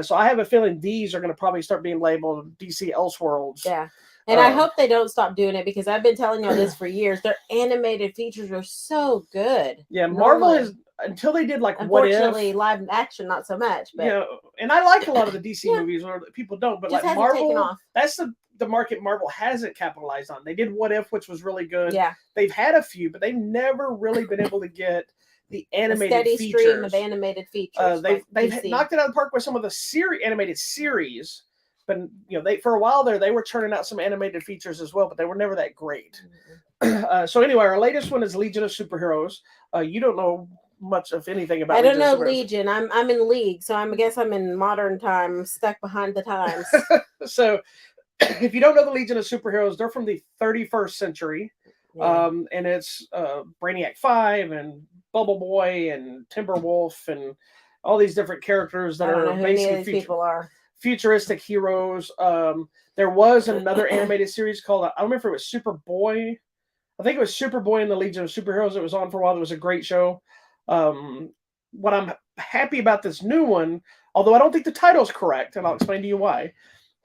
So I have a feeling these are going to probably start being labeled DC Elseworlds. Yeah. And I hope they don't stop doing it because I've been telling you this for years. Their animated features are so good. Yeah, Marvel is, until they did like What If. Unfortunately, live action, not so much. But yeah, and I like a lot of the DC movies where people don't, but just like Marvel, that's the market Marvel hasn't capitalized on. They did What If, which was really good. Yeah. They've had a few, but they've never really been able to get the animated steady features. Stream of animated features. They've knocked it out of the park with some of the animated series. But they for a while there they were churning out some animated features as well, but they were never that great. So anyway, our latest one is Legion of Superheroes. You don't know much of anything about. I don't know Legion. I'm in League, so I guess I'm in modern time, stuck behind the times. So, if you don't know the Legion of Superheroes, they're from the 31st century, and it's Brainiac 5 and Bubble Boy and Timberwolf and all these different characters that are basically people are futuristic heroes. There was another animated series called, I don't remember if it was Superboy. I think it was Superboy and the Legion of Superheroes. It was on for a while. It was a great show. What I'm happy about this new one, although I don't think the title's correct, and I'll explain to you why.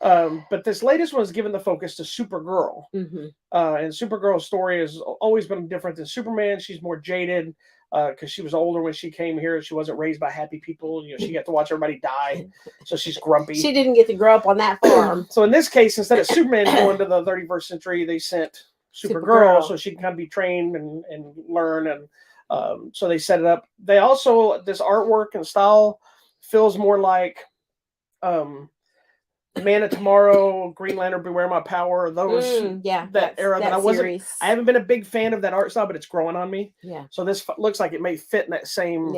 But this latest one is given the focus to Supergirl. And Supergirl's story has always been different than Superman. She's more jaded because she was older when she came here. She wasn't raised by happy people. She got to watch everybody die, so she's grumpy. She didn't get to grow up on that farm. So in this case, instead of Superman going to the 31st century, they sent Supergirl so she can kind of be trained and learn. And so they set it up. They also, this artwork and style feels more like Man of Tomorrow, Green Lantern, Beware My Power, those that era that I wasn't. Series. I haven't been a big fan of that art style, but it's growing on me. Yeah. So this looks like it may fit in that same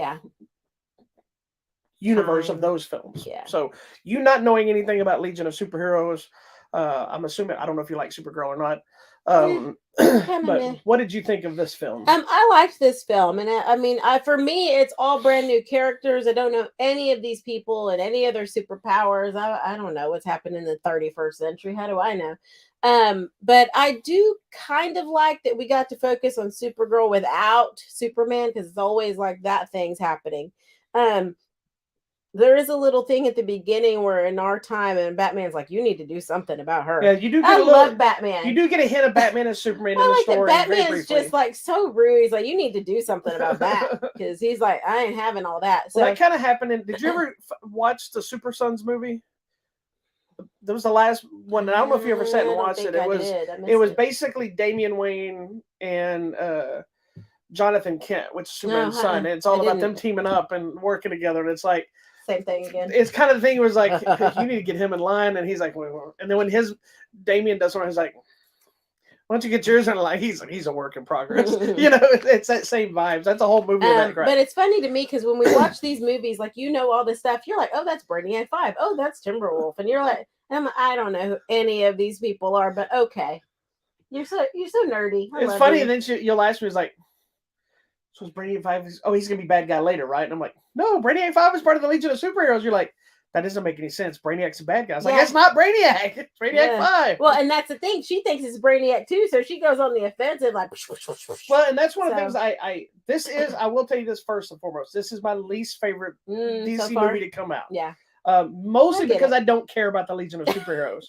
universe of those films. Yeah. So you not knowing anything about Legion of Superheroes, I'm assuming, I don't know if you like Supergirl or not. But what did you think of this film? I liked this film, and I mean, for me, it's all brand new characters. I don't know any of these people and any of their superpowers. I don't know what's happened in the 31st century. How do I know? But I do kind of like that we got to focus on Supergirl without Superman, because it's always like that thing's happening. There is a little thing at the beginning where in our time, and Batman's like, you need to do something about her. Yeah, you do. I love Batman. You do get a hint of Batman and Superman in the story. Batman's just like so rude. He's like, you need to do something about that, because he's like, I ain't having all that. So that kind of happened. Did you ever watch the Super Sons movie? That was the last one. I don't know if you ever sat and watched it. It was basically Damian Wayne and Jonathan Kent, which is Superman's son. And it's all about them teaming up and working together. And it's like, same thing again. It's kind of the thing. It was like, you need to get him in line, and he's like, wait. And then when Damien does one, he's like, why don't you get yours in line? He's like, he's a work in progress. It's that same vibes. That's a whole movie of that crap. But it's funny to me because when we watch these movies, like all this stuff, you're like, oh, that's Brainiac 5. Oh, that's Timberwolf, and you're like, I don't know who any of these people are, but okay, you're so nerdy. It's funny, and then you'll ask me, it's like, so is Brainiac 5? He's gonna be bad guy later, right? And I'm like, no, Brainiac 5 is part of the Legion of Superheroes. You're like, that doesn't make any sense. Brainiac's a bad guy. I was like, that's not Brainiac. It's Brainiac 5. Well, and that's the thing. She thinks it's Brainiac too, so she goes on the offensive, like. Well, and that's one of the things I will tell you this first and foremost. This is my least favorite DC movie to come out. Yeah. Mostly because I don't care about the Legion of Superheroes.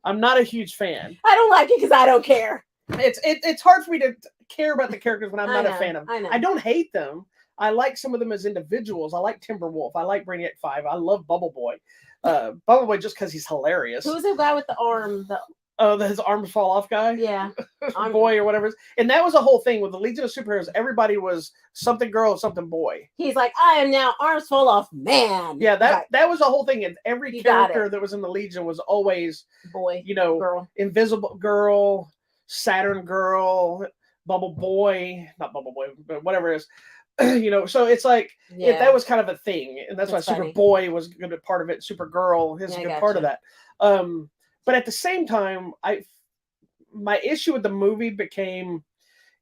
I'm not a huge fan. I don't like it because I don't care. It's hard for me to care about the characters when I'm not a fan of them. I know. I don't hate them. I like some of them as individuals. I like Timberwolf. I like Brainiac 5. I love Bubble Boy. Bubble Boy just because he's hilarious. Who's the guy with the arm? His arms fall off guy? Yeah. Boy or whatever. And that was the whole thing with the Legion of Superheroes. Everybody was something girl, something boy. He's like, I am now arms fall off man. Yeah, that was the whole thing. And every character that was in the Legion was always boy, girl. Invisible Girl, Saturn Girl, Bubble Boy, not Bubble Boy, but whatever it is. So it's like that was kind of a thing, and that's why Superboy was a good part of it. Supergirl is a good part of that. But at the same time, my issue with the movie became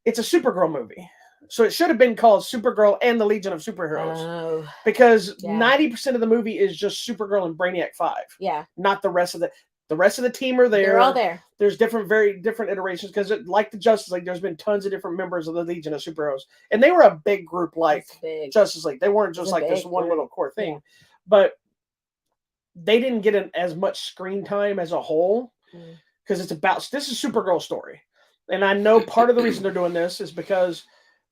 it's a Supergirl movie, so it should have been called Supergirl and the Legion of Superheroes, because 90% of the movie is just Supergirl and Brainiac 5. Yeah, not the rest of the team are there. They're all there. There's very different iterations because, like the Justice League, there's been tons of different members of the Legion of Superheroes, and they were a big group like Justice League. They weren't just like this one little core thing, but they didn't get as much screen time as a whole because this is Supergirl's story, and I know part of the reason they're doing this is because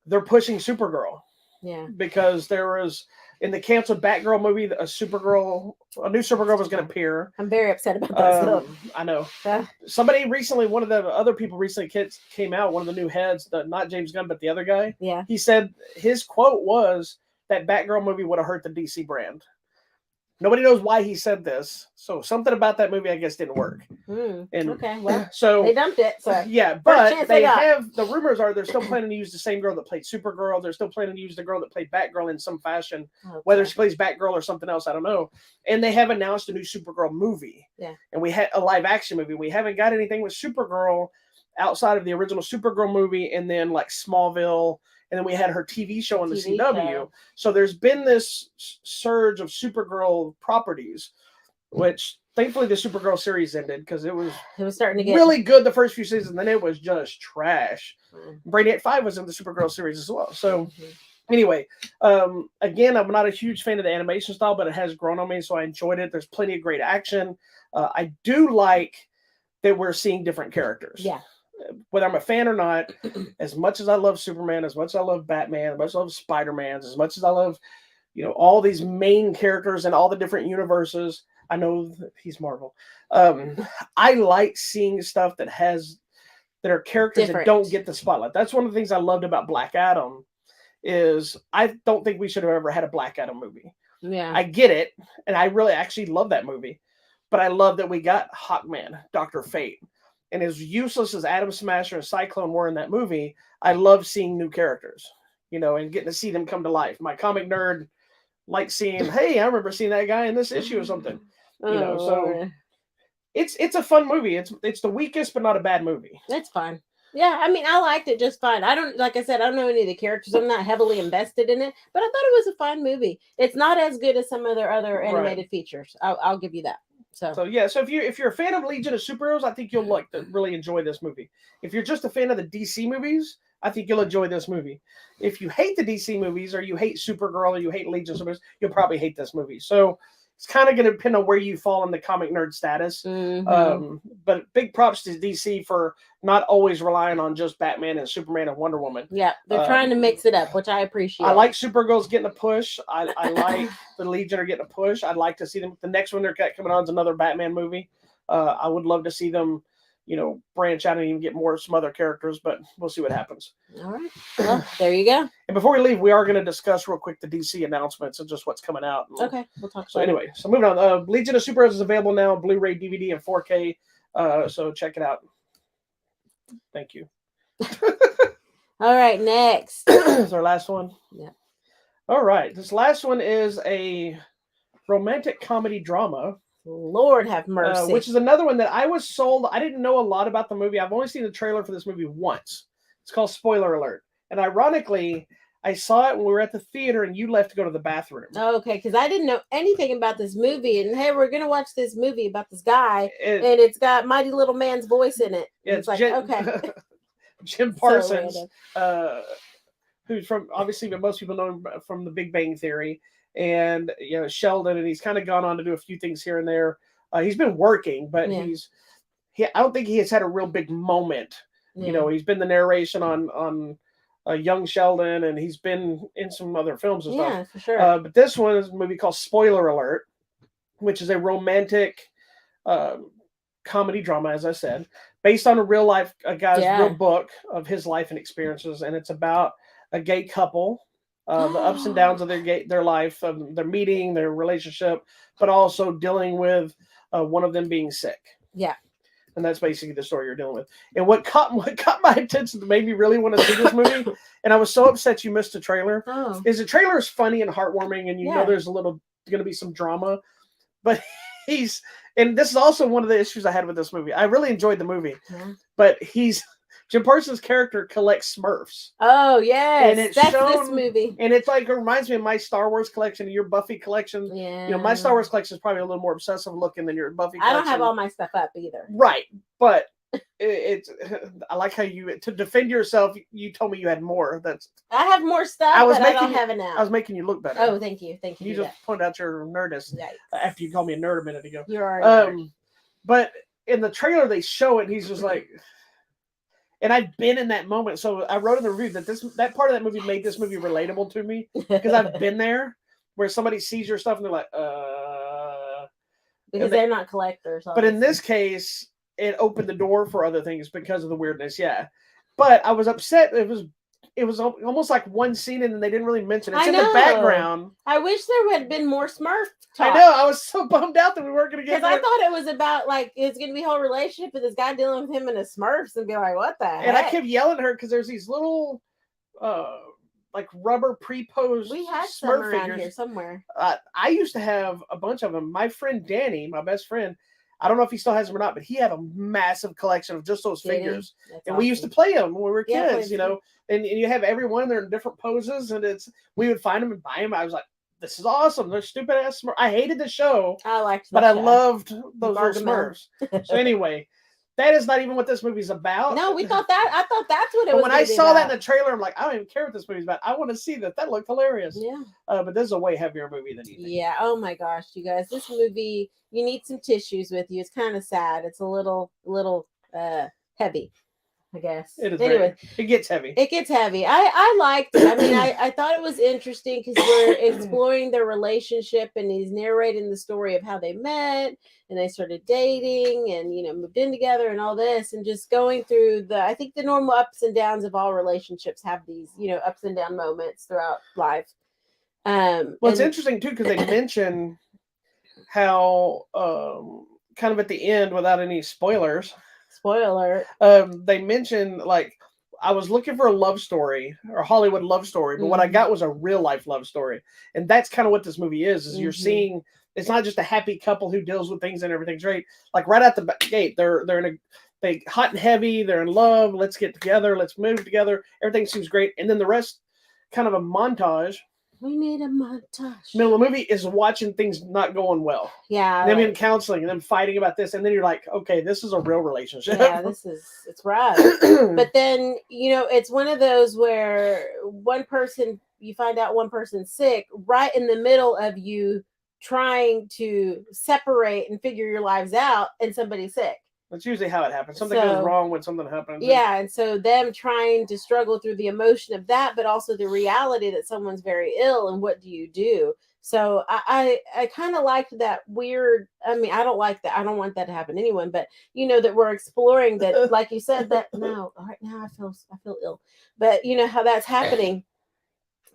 they're pushing Supergirl. Yeah, because there was. In the canceled Batgirl movie, a new Supergirl was going to appear. I'm very upset about that. I know. Somebody recently, one of the other people recently came out, one of the new heads, not James Gunn, but the other guy. Yeah. He said his quote was that Batgirl movie would have hurt the DC brand. Nobody knows why he said this. So something about that movie, I guess, didn't work. Okay, well, so they dumped it. So yeah, but they have the rumors are they're still planning to use the same girl that played Supergirl. They're still planning to use the girl that played Batgirl in some fashion, whether she plays Batgirl or something else, I don't know. And they have announced a new Supergirl movie. Yeah, and we had a live action movie. We haven't got anything with Supergirl outside of the original Supergirl movie, and then like Smallville. and then we had her TV show on the TV CW. show. So there's been this surge of Supergirl properties, which thankfully the Supergirl series ended because it was starting to get really good the first few seasons, and then it was just trash. Mm. Brainiac 5 was in the Supergirl series as well. So anyway, again, I'm not a huge fan of the animation style, but it has grown on me, so I enjoyed it. There's plenty of great action. I do like that we're seeing different characters. Yeah. Whether I'm a fan or not, as much as I love Superman, as much as I love Batman, as much as I love Spider-Man, as much as I love, all these main characters in all the different universes. I know that he's Marvel. I like seeing stuff that are characters that don't get the spotlight. That's one of the things I loved about Black Adam. Is I don't think we should have ever had a Black Adam movie. Yeah. I get it, and I really actually love that movie. But I love that we got Hawkman, Dr. Fate. And as useless as Atom Smasher and Cyclone were in that movie, I love seeing new characters, and getting to see them come to life. My comic nerd likes seeing, hey, I remember seeing that guy in this issue or something. So it's a fun movie. It's the weakest, but not a bad movie. It's fun. Yeah, I mean, I liked it just fine. Like I said, I don't know any of the characters. I'm not heavily invested in it, but I thought it was a fun movie. It's not as good as some of their other animated features. I'll give you that. So yeah, so if you're a fan of Legion of Superheroes, I think you'll really enjoy this movie. If you're just a fan of the DC movies, I think you'll enjoy this movie. If you hate the DC movies, or you hate Supergirl, or you hate Legion of Superheroes, you'll probably hate this movie. So it's kind of going to depend on where you fall in the comic nerd status. Mm-hmm. But big props to DC for not always relying on just Batman and Superman and Wonder Woman. Yeah, they're trying to mix it up, which I appreciate. I like Supergirl's getting a push. I like the Legion are getting a push. I'd like to see them. The next one they're coming on is another Batman movie. I would love to see them, branch out and even get some other characters, but we'll see what happens. All right. Well, there you go. And before we leave, we are going to discuss real quick the DC announcements and just what's coming out. Okay, we'll talk. So anyway, so moving on. Legion of Superheroes is available now, Blu-ray, DVD, and 4K. So check it out. Thank you. All right, next. Is our last one? Yeah. All right. This last one is a romantic comedy drama. Lord have mercy. Which is another one that I was sold. I didn't know a lot about the movie. I've only seen the trailer for this movie once. It's called Spoiler Alert. And ironically, I saw it when we were at the theater and you left to go to the bathroom. Okay, because I didn't know anything about this movie. And hey, we're going to watch this movie about this guy. And it's got Mighty Little Man's voice in it. It's like, okay. Jim Parsons, who's from, obviously, but most people know him from The Big Bang Theory. And, Sheldon, and he's kind of gone on to do a few things here and there. He's been working, but I don't think he has had a real big moment. Yeah. He's been the narration on Young Sheldon, and he's been in some other films and stuff. Yeah, for sure. But this one is a movie called Spoiler Alert, which is a romantic comedy drama, as I said, based on a guy's real book of his life and experiences, and it's about a gay couple. The ups and downs of their life, their meeting, their relationship, but also dealing with one of them being sick. Yeah. And that's basically the story you're dealing with. And what caught my attention that made me really want to see this movie, and I was so upset you missed the trailer, is the trailer is funny and heartwarming, and know there's going to be some drama. But and this is also one of the issues I had with this movie. I really enjoyed the movie, but Jim Parsons' character collects Smurfs. Oh, yes. And that's this movie. And it's like, it reminds me of my Star Wars collection and your Buffy collection. Yeah. My Star Wars collection is probably a little more obsessive looking than your Buffy collection. I don't have all my stuff up either. Right. But I like how to defend yourself, you told me you had more. I have more stuff, I don't have it now. I was making you look better. Oh, thank you. Thank you. You just pointed out your nerdness after you called me a nerd a minute ago. You're already But in the trailer, they show it, and he's just like... And I've been in that moment. So I wrote in the review that part of that movie made this movie relatable to me, because I've been there where somebody sees your stuff and they're like, because they're not collectors. But in this case, it opened the door for other things because of the weirdness. Yeah. But I was upset. It was almost like one scene and they didn't really mention it. It's in the background. I wish there had been more Smurf talk. I know. I was so bummed out that we weren't going to get because I thought it was about it's going to be a whole relationship with this guy dealing with him and his Smurfs and be like, what the heck? And I kept yelling at her because there's these little rubber pre-posed we had Smurf some around figures here somewhere. I used to have a bunch of them. My friend Danny, my best friend, I don't know if he still has them or not, but he had a massive collection of just those figures. And we used to Awesome. play them when we were Yeah, kids, you know, and you have every one, they're in different poses, and we would find them and buy them. I was like, this is awesome. They're stupid ass Smurfs. I hated the show, I liked but the I show. loved those little Gargamel. Smurfs. So anyway, that is not even what this movie's about. No, I thought that's what it But was. when I saw that in the trailer, I'm like, I don't even care what this movie's about. I want to see that. That looked hilarious. Yeah. But this is a way heavier movie than you think. Yeah. Oh my gosh, you guys, this movie, you need some tissues with you. It's kind of sad. It's a little heavy, I guess. It is. Anyway, it gets heavy. It gets heavy. I liked it. I mean, I thought it was interesting because we're exploring their relationship, and he's narrating the story of how they met and they started dating and, you know, moved in together and all this, and just going through I think the normal ups and downs of all relationships have these, you know, ups and down moments throughout life. Well, it's interesting too, because they mention how kind of at the end, without any spoilers, spoiler, they mention, like, I was looking for a love story or a Hollywood love story, but what I got was a real life love story. And that's kind of what this movie is you're seeing, it's not just a happy couple who deals with things and everything's great. Like right out the gate, they're in they hot and heavy, they're in love, let's get together, let's move together, everything seems great. And then the rest, kind of a montage. We need a montage. Middle of the movie is watching things not going well. Yeah. And them in counseling and them fighting about this. And then you're like, okay, this is a real relationship. Yeah, it's rough. But then, you know, it's one of those where you find out one person's sick right in the middle of you trying to separate and figure your lives out, and somebody's sick. That's usually how it happens. Something goes wrong when something happens. Yeah, and so them trying to struggle through the emotion of that, but also the reality that someone's very ill, and what do you do? So I kind of liked that weird. I mean, I don't like that. I don't want that to happen to anyone, but you know that we're exploring that, like you said, that no, right now I feel ill, but you know how that's happening.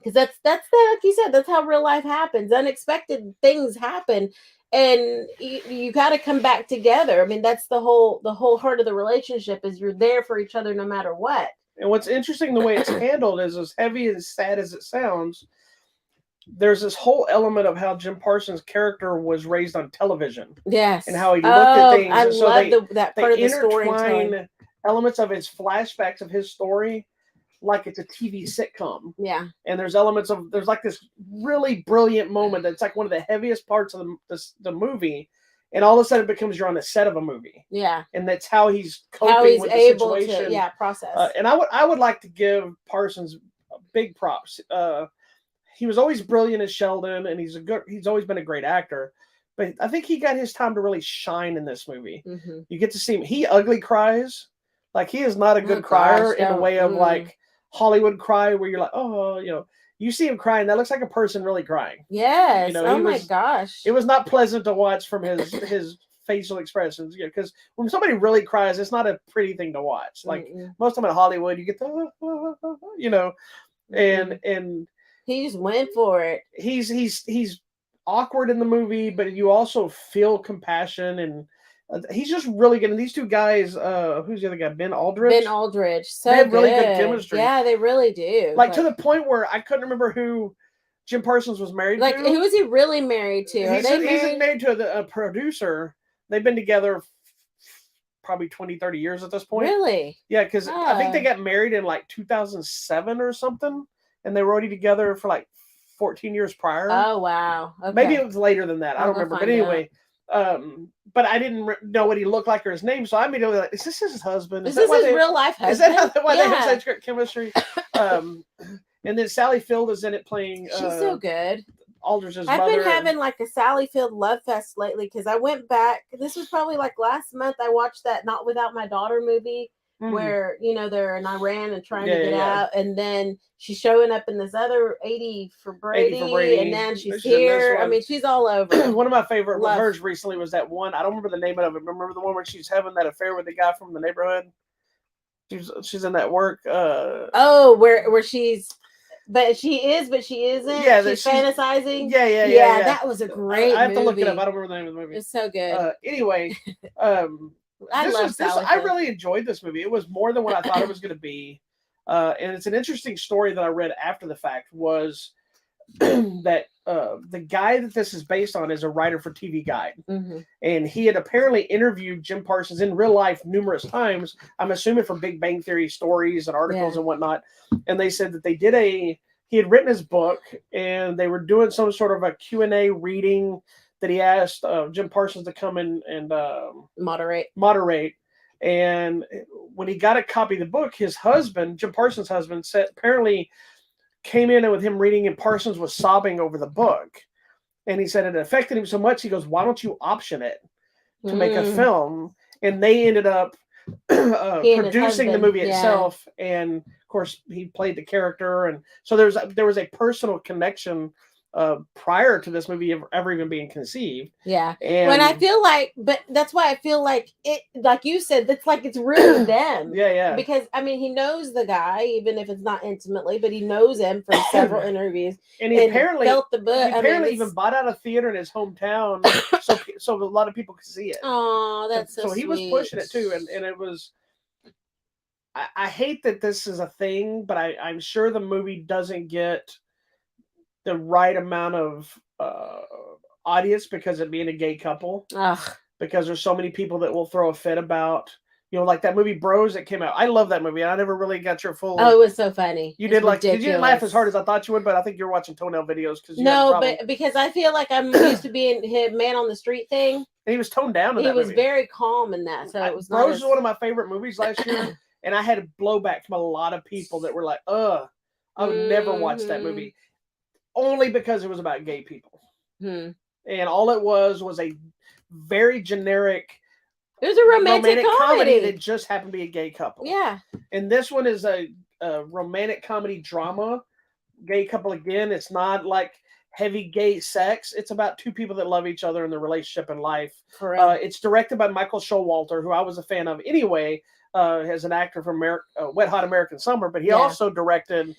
Because that's like you said, that's how real life happens. Unexpected things happen, and you got to come back together. I mean, that's the whole heart of the relationship, is you're there for each other no matter what. And what's interesting, the way it's handled, is as heavy and sad as it sounds, there's this whole element of how Jim Parsons' character was raised on television. Yes. And how he looked at things. I and so love that part of the storytelling. Elements of his flashbacks of his story like it's a TV sitcom. Yeah. And there's like this really brilliant moment that's like one of the heaviest parts of the movie. And all of a sudden it becomes you're on the set of a movie. Yeah. And that's how he's coping with the situation. To process. And I would like to give Parsons big props. He was always brilliant as Sheldon, and he's always been a great actor. But I think he got his time to really shine in this movie. Mm-hmm. You get to see him. He ugly cries. Like, he is not a good crier in a way of like Hollywood cry where you're like, oh, you know, you see him crying. That looks like a person really crying. Yes. You know, oh my gosh. It was not pleasant to watch from his facial expressions. Yeah, because when somebody really cries, it's not a pretty thing to watch. Like most of them in Hollywood, you get the, you know, and he just went for it. He's awkward in the movie, but you also feel compassion, and he's just really good. And these two guys, who's the other guy? Ben Aldridge. So they have really good chemistry. Yeah, they really do. Like to the point where I couldn't remember who Jim Parsons was married to. Like, who is he really married to? He's married to a producer. They've been together probably 20, 30 years at this point. Really? Yeah, because I think they got married in like 2007 or something, and they were already together for like 14 years prior. Oh, wow. Okay. Maybe it was later than that. I don't remember. But anyway, but I didn't know what he looked like or his name, so I immediately like, is this his husband? Is this his real life husband? Is that why they have such great chemistry? And then Sally Field is in it playing. She's so good. Aldridge's mother. I've been having like a Sally Field love fest lately because I went back. This was probably like last month. I watched that Not Without My Daughter movie where, you know, they're in Iran and trying to get out. And then she's showing up in this other 80 for Brady. And then she's here. I mean, she's all over. One of my favorite of hers recently was that one. I don't remember the name of it. Remember the one where she's having that affair with the guy from the neighborhood? She's in that work. Where she's... But she isn't. Yeah, she's fantasizing. Yeah. That was a great movie. I have to look it up. I don't remember the name of the movie. It's so good. Anyway, I really enjoyed this movie. It was more than what I thought it was going to be. And it's an interesting story that I read after the fact was that the guy that this is based on is a writer for TV Guide. Mm-hmm. And he had apparently interviewed Jim Parsons in real life numerous times. I'm assuming for Big Bang Theory stories and articles and whatnot. And they said that he had written his book and they were doing some sort of a Q&A reading that he asked Jim Parsons to come in and moderate. And when he got a copy of the book, his husband, Jim Parsons' husband, said apparently came in and with him reading and Parsons was sobbing over the book. And he said it affected him so much. He goes, "Why don't you option it to make a film?" And they ended up producing the movie itself. And of course, he played the character. And so there was a personal connection prior to this movie ever even being conceived. Yeah. When I feel like, but that's why I feel like it, like you said, that's like it's really them. Yeah. Because I mean, he knows the guy, even if it's not intimately, but he knows him from several interviews. And he apparently felt the book. He apparently even bought out a theater in his hometown, so a lot of people could see it. Oh, that's so he was pushing it too, and it was. I hate that this is a thing, but I'm sure the movie doesn't get the right amount of audience because of being a gay couple. Ugh. Because there's so many people that will throw a fit about, like that movie Bros that came out. I love that movie. I never really got your full. Oh, it was so funny. You did you didn't laugh as hard as I thought you would, but I think you're watching toenail videos because but because I feel like I'm used to being his man on the street thing. And he was toned down. He was very calm in that, so it was. Bros is one of my favorite movies last year, and I had blowback from a lot of people that were like, I would never watch that movie. Only because it was about gay people. And all it was a very generic. It was a romantic comedy that just happened to be a gay couple. Yeah. And this one is a romantic comedy drama. Gay couple again. It's not like heavy gay sex. It's about two people that love each other in their relationship and life. Correct. It's directed by Michael Showalter, who I was a fan of anyway, as an actor from Wet Hot American Summer. But he also directed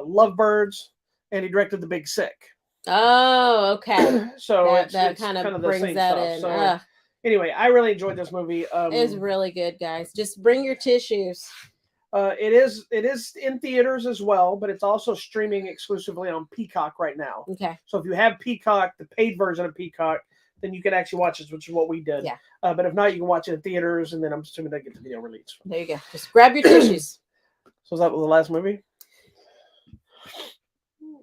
Lovebirds, and he directed The Big Sick. Oh, okay. So that kind of brings that in. So, anyway, I really enjoyed this movie. It's really good, guys. Just bring your tissues. It is in theaters as well, but it's also streaming exclusively on Peacock right now. Okay. So if you have Peacock, the paid version of Peacock, then you can actually watch this, which is what we did. Yeah. But if not, you can watch it in theaters, and then I'm assuming they get the video release. There you go. Just grab your tissues. So is that the last movie?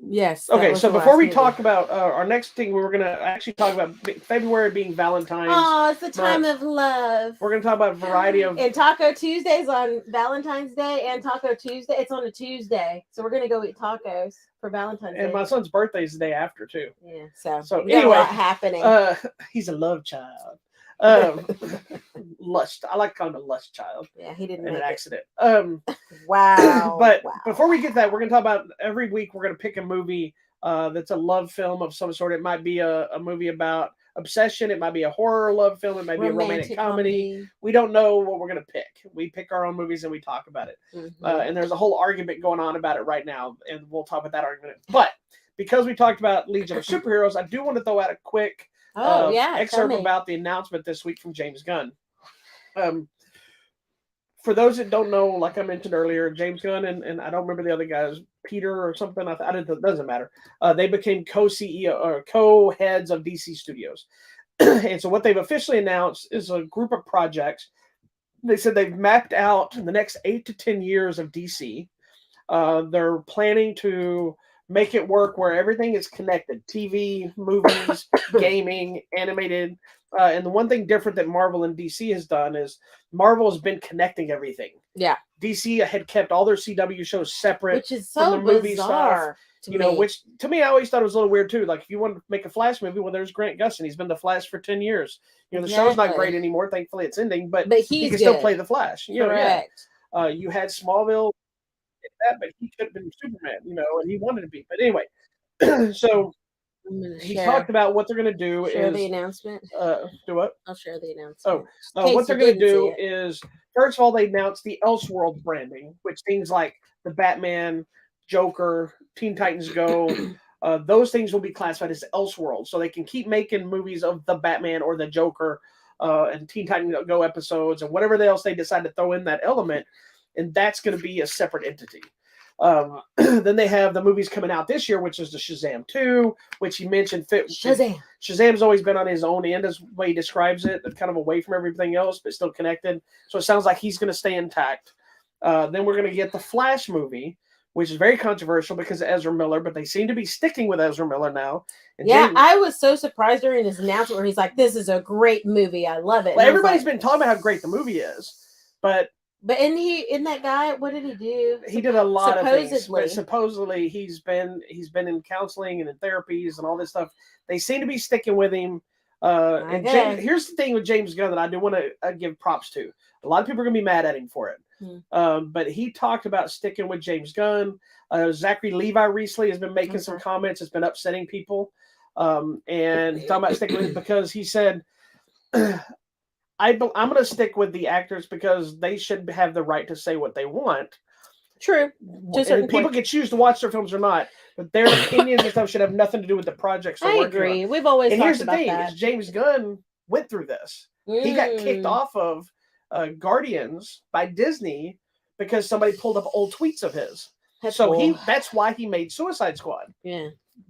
Yes. Okay, so before we talk about our next thing, we were going to actually talk about February being Valentine's. Oh, it's the time of love. We're going to talk about a variety of... And Taco Tuesday's on Valentine's Day and Taco Tuesday. It's on a Tuesday. So we're going to go eat tacos for Valentine's Day. And my son's birthday is the day after, too. Yeah, so anyway, a lot happening. He's a love child. Lust. I like calling him a lust child. Yeah, he didn't in make an accident. Wow. But before we get that, we're going to talk about every week. We're going to pick a movie that's a love film of some sort. It might be a movie about obsession. It might be a horror love film. It might be a romantic comedy. We don't know what we're going to pick. We pick our own movies and we talk about it. And there's a whole argument going on about it right now, and we'll talk about that argument. But because we talked about Legion of Superheroes, I do want to throw out a quick excerpt about the announcement this week from James Gunn. For those that don't know, like I mentioned earlier, James Gunn and I don't remember the other guys, Peter or something. It doesn't matter. They became co-CEO or co-heads of DC Studios. And so what they've officially announced is a group of projects. They said they've mapped out the next 8 to 10 years of DC. They're planning to make it work where everything is connected: TV, movies, gaming, animated. And the one thing different that Marvel and DC has done is Marvel has been connecting everything. Yeah. DC had kept all their CW shows separate, which is so from the movie bizarre stuff. Which to me, I always thought it was a little weird too. Like if you want to make a Flash movie, well, there's Grant Gustin. He's been the Flash for 10 years. The show's not great anymore. Thankfully, it's ending, but he can still play the Flash. Correct. You had Smallville, but he could have been Superman. And he wanted to be. But anyway, so. He talked about what they're going to do share the announcement. Do what? I'll share the announcement. What they're going to do is, first of all, they announced the Elseworld branding, which things like the Batman, Joker, Teen Titans Go, those things will be classified as Elseworld, so they can keep making movies of the Batman or the Joker and Teen Titans Go episodes and whatever else they decide to throw in that element, and that's going to be a separate entity. Then they have the movies coming out this year, which is the Shazam 2, which he mentioned. Shazam's always been on his own end, as the way he describes it, kind of away from everything else, but still connected. So it sounds like he's going to stay intact. Then we're going to get the Flash movie, which is very controversial because of Ezra Miller, but they seem to be sticking with Ezra Miller now. And yeah, I was so surprised during his announcement where he's like, "This is a great movie. I love it." Well, everybody's been talking about how great the movie is, but in that guy, what did he do? He did a lot of things. But supposedly he's been in counseling and in therapies and all this stuff. They seem to be sticking with him. And here's the thing with James Gunn that I do want to give props to. A lot of people are going to be mad at him for it. But he talked about sticking with James Gunn. Zachary Levi recently has been making some comments. It's been upsetting people. And he's talking about sticking with him because he said, I'm going to stick with the actors because they should have the right to say what they want. True. And people can choose to watch their films or not, but their opinions and stuff should have nothing to do with the projects. I agree. We've always talked about that. And here's the thing: is James Gunn went through this. He got kicked off of Guardians by Disney because somebody pulled up old tweets of his. That's why he made Suicide Squad. Yeah.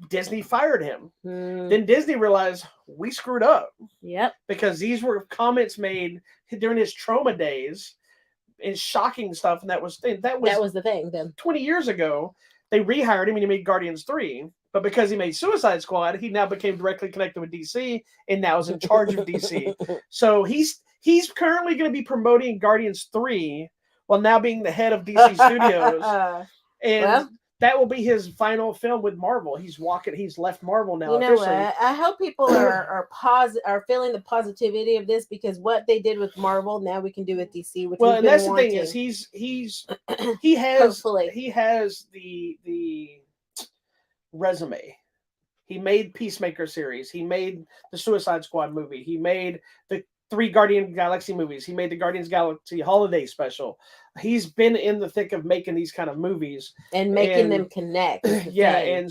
Disney fired him. Then Disney realized we screwed up. Yep. Because these were comments made during his trauma days and shocking stuff. And that was the thing then. 20 years ago, they rehired him and he made Guardians 3. But because he made Suicide Squad, he now became directly connected with DC and now is in charge of DC. So he's currently going to be promoting Guardians 3 while now being the head of DC Studios. And that will be his final film with Marvel. He's left Marvel now. You know what? I hope people are feeling the positivity of this because what they did with Marvel, now we can do with DC. And that's the thing is he has the resume. He made Peacemaker series. He made the Suicide Squad movie. He made the 3 Guardian Galaxy movies. He made the Guardians Galaxy holiday special. He's been in the thick of making these kind of movies and making them connect. Yeah, and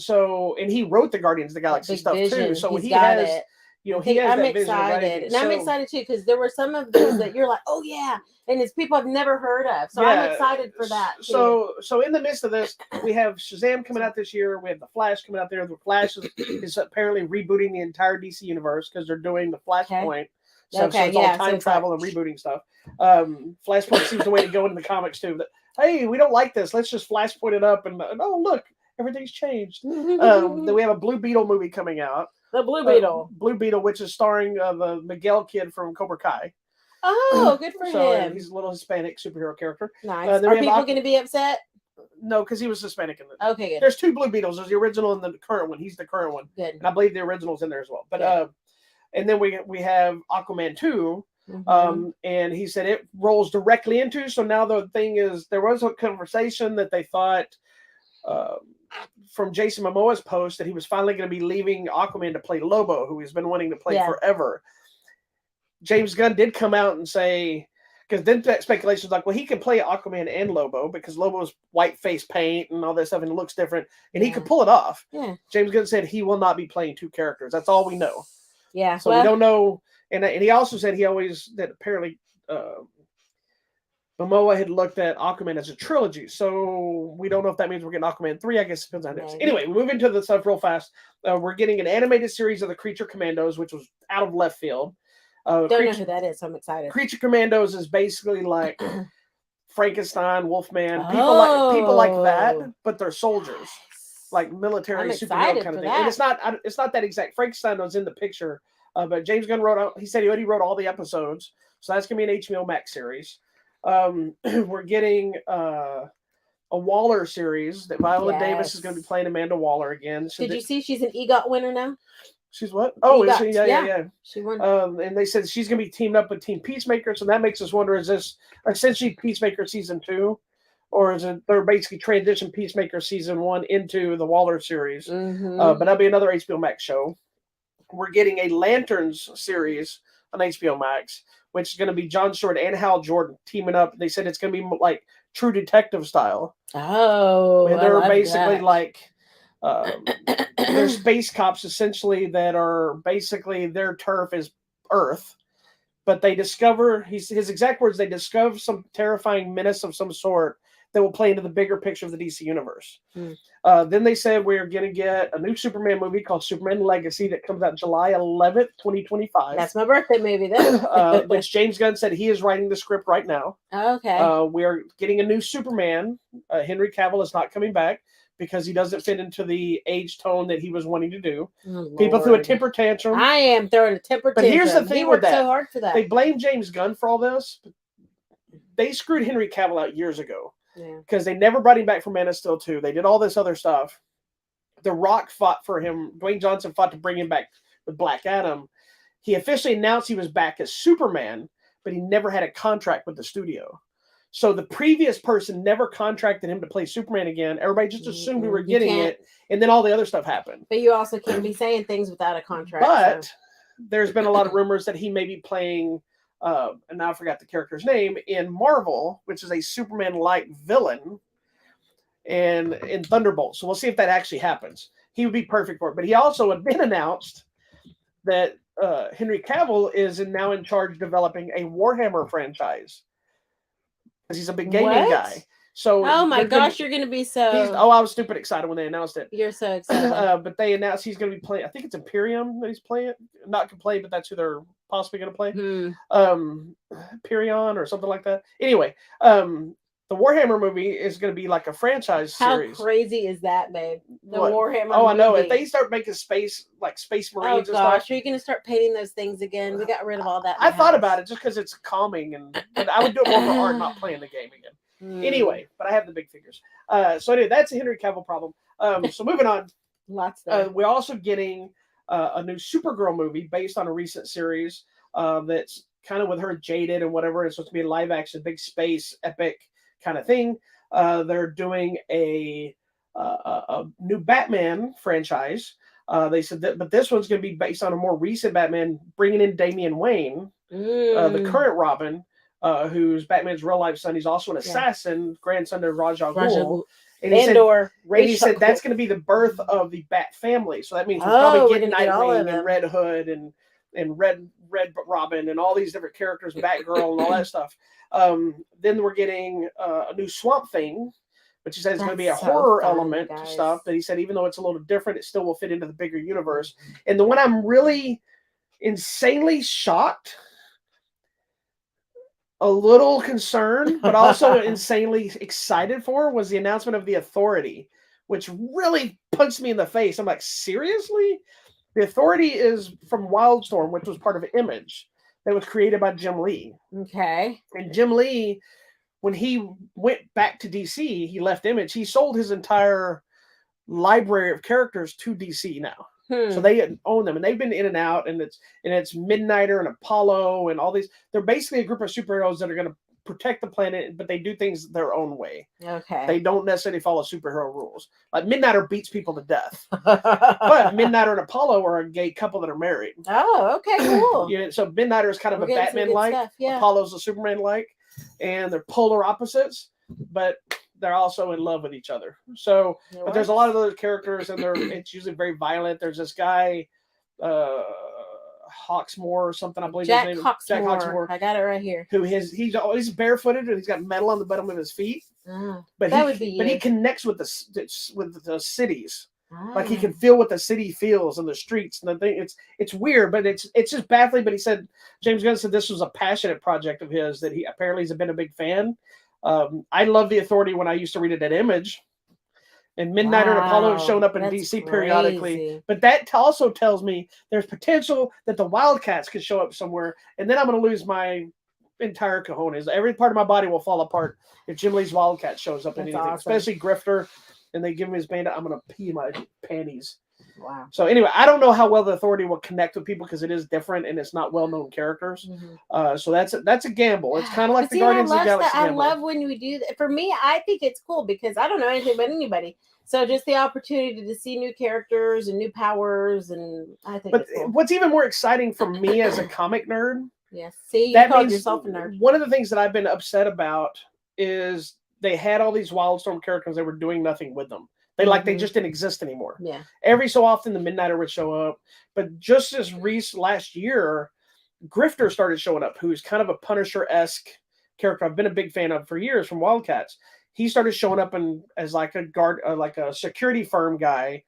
he wrote the Guardians of the Galaxy stuff too. So he has it. I'm excited, and I'm excited too because there were some of those that you're like, oh yeah, and it's people I've never heard of. So I'm excited for that. Too. So in the midst of this, we have Shazam coming out this year. We have the Flash coming out there. The Flash is apparently rebooting the entire DC universe because they're doing the Flashpoint. So it's all time travel and rebooting stuff. Flashpoint seems the way to go in the comics too. That hey, we don't like this. Let's just Flashpoint it up and oh look, everything's changed. Then we have a Blue Beetle movie coming out. The Blue Beetle. Blue Beetle, which is starring the Miguel kid from Cobra Kai. Oh, good for him. He's a little Hispanic superhero character. Nice. Are people going to be upset? No, because he was Hispanic in the. Okay, good. There's 2 Blue Beetles. There's the original and the current one. He's the current one. Good. And I believe the original's in there as well. But and then we have Aquaman 2. And he said it rolls directly into. So now the thing is, there was a conversation that they thought from Jason Momoa's post that he was finally going to be leaving Aquaman to play Lobo, who he's been wanting to play forever. James Gunn did come out and say, because then that speculation was like, well, he can play Aquaman and Lobo because Lobo's white face paint and all this stuff and it looks different, and he could pull it off. Yeah. James Gunn said he will not be playing 2 characters. That's all we know. Yeah. So we don't know. And he also said that apparently Momoa had looked at Aquaman as a trilogy. So we don't know if that means we're getting Aquaman 3. I guess it depends on this. Anyway, moving to the stuff real fast. We're getting an animated series of the Creature Commandos, which was out of left field. Don't know who that is, so I'm excited. Creature Commandos is basically like Frankenstein, Wolfman, people like that, but they're soldiers. Like military superhero kind of thing. And it's not that exact. Frankenstein was in the picture. But James Gunn he said he already wrote all the episodes. So that's going to be an HBO Max series. We're getting a Waller series that Viola Davis is going to be playing Amanda Waller again. So Did you see she's an EGOT winner now? She's what? Oh, is she? Yeah. She won. And they said she's going to be teamed up with Team Peacemaker. So that makes us wonder, is this essentially Peacemaker season 2? Or is it they're basically transition Peacemaker season 1 into the Waller series? But that'll be another HBO Max show. We're getting a Lanterns series on HBO Max, which is going to be Jon Stewart and Hal Jordan teaming up. They said it's going to be like True Detective style. Oh, and they're basically like they're space cops essentially that are basically their turf is Earth, but they discover his exact words. They discover some terrifying menace of some sort that will play into the bigger picture of the DC universe. Hmm. Then they said we're going to get a new Superman movie called Superman Legacy that comes out July 11th, 2025. That's my birthday movie, then. Which James Gunn said he is writing the script right now. Okay. We're getting a new Superman. Henry Cavill is not coming back because he doesn't fit into the age tone that he was wanting to do. Oh, People threw a Lord. temper tantrum. I am throwing a temper But tantrum. here's the thing he with worked that. so hard for that. They blame James Gunn for all this. They screwed Henry Cavill out years ago because they never brought him back for Man of Steel 2. They did all this other stuff. The Rock fought for him. Dwayne Johnson fought to bring him back with Black Adam. He officially announced he was back as Superman, but he never had a contract with the studio. So the previous person never contracted him to play Superman again. Everybody just assumed we were getting it, and then all the other stuff happened. But you also can't be saying things without a contract. But there's been a lot of rumors that he may be playing, and now I forgot the character's name, in Marvel, which is a Superman-like villain, and in Thunderbolt. So we'll see if that actually happens. He would be perfect for it. But he also had been announced that Henry Cavill is now in charge of developing a Warhammer franchise. He's a big gaming guy. So oh my gosh, you're going to be so... I was stupid excited when they announced it. You're so excited. But they announced he's going to be playing, I think it's Imperium that he's playing. Not going to play, but that's who they're possibly going to play. Imperion or something like that. Anyway, the Warhammer movie is going to be like a franchise series. How crazy is that, babe? The Warhammer I know. movie. If they start making Space Marines and stuff. stuff. Are you going to start painting those things again? We got rid of all that. I thought about it just because it's calming, but I would do it more for art, not playing the game again. Anyway, but I have the big figures. So anyway, that's a Henry Cavill problem. So moving on. Lots of we're also getting a new Supergirl movie based on a recent series that's kind of with her jaded and whatever. It's supposed to be a live action, big space, epic kind of thing. They're doing a new Batman franchise. They said that, but this one's going to be based on a more recent Batman, bringing in Damian Wayne, the current Robin, who's Batman's real life son. He's also an assassin, grandson of Ra's al Ghul. And he said that's going to be the birth of the Bat family. So that means we're probably getting Nightwing and Red Hood and Red Robin and all these different characters, Batgirl and all that stuff. Then we're getting a new Swamp Thing, which he said is going to be a horror element to stuff. But he said even though it's a little different, it still will fit into the bigger universe. And the one I'm really insanely shocked, a little concerned, but also insanely excited for was the announcement of The Authority, which really punched me in the face. I'm like, seriously? The Authority is from Wildstorm, which was part of Image that was created by Jim Lee. Okay. And Jim Lee, when he went back to DC, he left Image. He sold his entire library of characters to DC now. So they own them, and they've been in and out, and it's Midnighter and Apollo and all these. They're basically a group of superheroes that are going to protect the planet, but they do things their own way. Okay. They don't necessarily follow superhero rules. Like Midnighter beats people to death, but Midnighter and Apollo are a gay couple that are married. Oh, okay, cool. So Midnighter is kind of a Batman-like. Yeah. Apollo's a Superman-like, and they're polar opposites, but they're also in love with each other. So, but there's a lot of other characters, and it's usually very violent. There's this guy, Hawksmoor or something, I believe his name is. Jack Hawksmoor. I got it right here. He's always barefooted and he's got metal on the bottom of his feet. But he connects with the cities. Like he can feel what the city feels in the streets, and the thing it's weird, but it's just baffling. But he said James Gunn said this was a passionate project of his that he apparently has been a big fan. I love The Authority when I used to read it at Image, and Midnighter and Apollo have shown up in DC periodically. But that also tells me there's potential that the Wildcats could show up somewhere, and then I'm going to lose my entire cojones. Every part of my body will fall apart if Jim Lee's Wildcat shows up in anything, especially Grifter, and they give him his bandit. I'm going to pee my panties. Wow. So anyway, I don't know how well The Authority will connect with people because it is different and it's not well-known characters. So that's a gamble. It's kind of like the Guardians of the Galaxy gamble. I love when we do that. For me, I think it's cool because I don't know anything about anybody. So just the opportunity to see new characters and new powers, and I think it's cool. What's even more exciting for me as a comic nerd, yes, see, you called yourself a nerd. One of the things that I've been upset about is they had all these Wildstorm characters that were doing nothing with them. They just didn't exist anymore. Yeah. Every so often the Midnighter would show up, but just as last year, Grifter started showing up, who's kind of a Punisher-esque character I've been a big fan of for years from Wildcats. he started showing up as like a guard, like a security firm guy,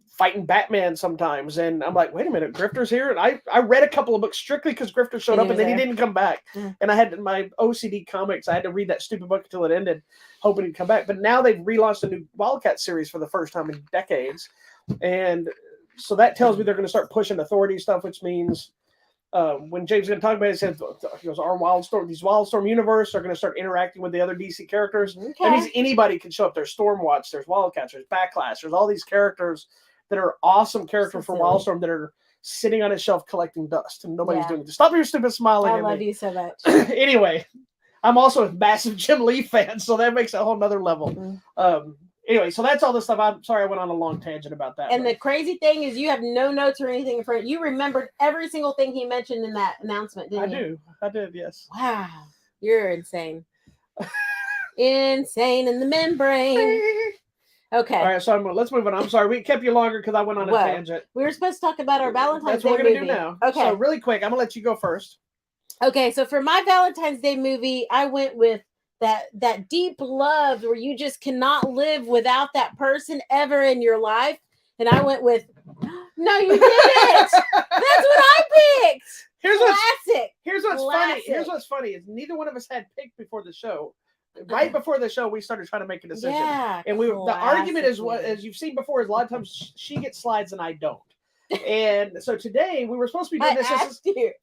fighting Batman sometimes. And I'm like, wait a minute, Grifter's here. And I read a couple of books strictly because Grifter showed up and then he didn't come back. And I had my OCD comics. I had to read that stupid book until it ended, hoping he'd come back. But now they've relaunched a new Wildcat series for the first time in decades. And so that tells me they're going to start pushing authority stuff, which means when James is going to talk about it, he says, he goes, these Wildstorm universe are going to start interacting with the other DC characters. Okay. That means anybody can show up. There's Stormwatch, there's Wildcats, there's Backlash, there's all these characters that are awesome characters for Wildstorm that are sitting on a shelf collecting dust, and nobody's doing it. Stop your stupid smiling at me. I love you so much. Anyway, I'm also a massive Jim Lee fan, so that makes a whole nother level. Anyway, so that's all the stuff. I'm sorry I went on a long tangent about that. And the crazy thing is you have no notes or anything in front. You remembered every single thing he mentioned in that announcement, didn't you? I did, yes. Wow. You're insane. Insane in the membrane. Okay. All right, so let's move on. I'm sorry. We kept you longer because I went on a tangent. We were supposed to talk about our Valentine's Day movie. That's what we're going to do now. Okay. So really quick, I'm going to let you go first. Okay, so for my Valentine's Day movie, I went with that deep love where you just cannot live without that person ever in your life. And I went with, no, you didn't. That's what I picked. Here's what's funny. Here's what's funny is neither one of us had picked before the show. Right before the show, we started trying to make a decision. Yeah, and the argument is what, as you've seen before, is a lot of times she gets slides and I don't. And so today we were supposed to be doing this.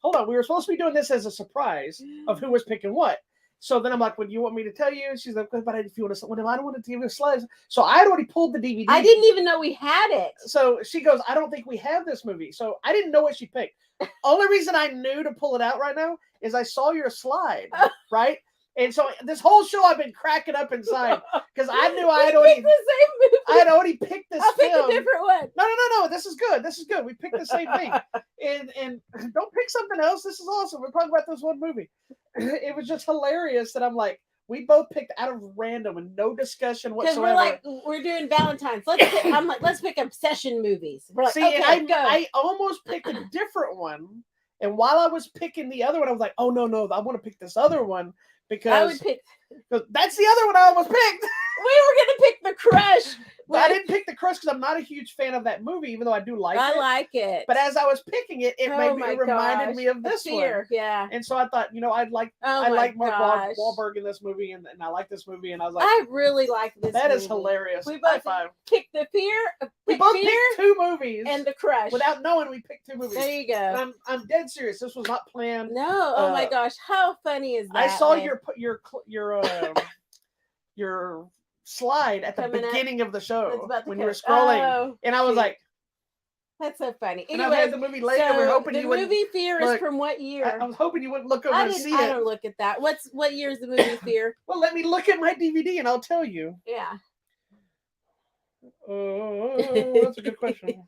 Hold on, we were supposed to be doing this as a surprise of who was picking what. So then I'm like, "Well, do you want me to tell you?" And she's like, "But if you want to, I don't want to give you slides." So I had already pulled the DVD. I didn't even know we had it. So she goes, "I don't think we have this movie." So I didn't know what she picked. Only reason I knew to pull it out right now is I saw your slide, right? And so this whole show I've been cracking up inside because I knew I had already picked this film. Pick a different one. No. This is good. We picked the same thing. And don't pick something else. This is awesome. We're talking about this one movie. It was just hilarious that I'm like, we both picked out of random and no discussion whatsoever. Because we're doing Valentine's. Let's pick obsession movies. We're like, see, okay, I almost picked a different one. And while I was picking the other one, I was like, oh, no, I want to pick this other one. Because that's the other one I almost picked. We were going to pick The Crush. I didn't pick The Crush because I'm not a huge fan of that movie, even though I do like it. I like it. But as I was picking it, it reminded me of this one. Yeah. And so I thought, I like Mark Wahlberg in this movie, and I like this movie, and I was like, I really like this That movie. is hilarious. We both picked The Fear. We both picked two movies. And The Crush. Without knowing we picked two movies. There you go. And I'm dead serious. This was not planned. No. Oh my gosh. How funny is that? I saw your slide at the beginning of the show when you were scrolling, and I was like, "That's so funny." Anyway, and I've had the movie later. So we're hoping the movie Fear is from what year? I was hoping you wouldn't look over and see it. I don't look at that. What year is the movie Fear? Well, let me look at my DVD and I'll tell you. Yeah. That's a good question.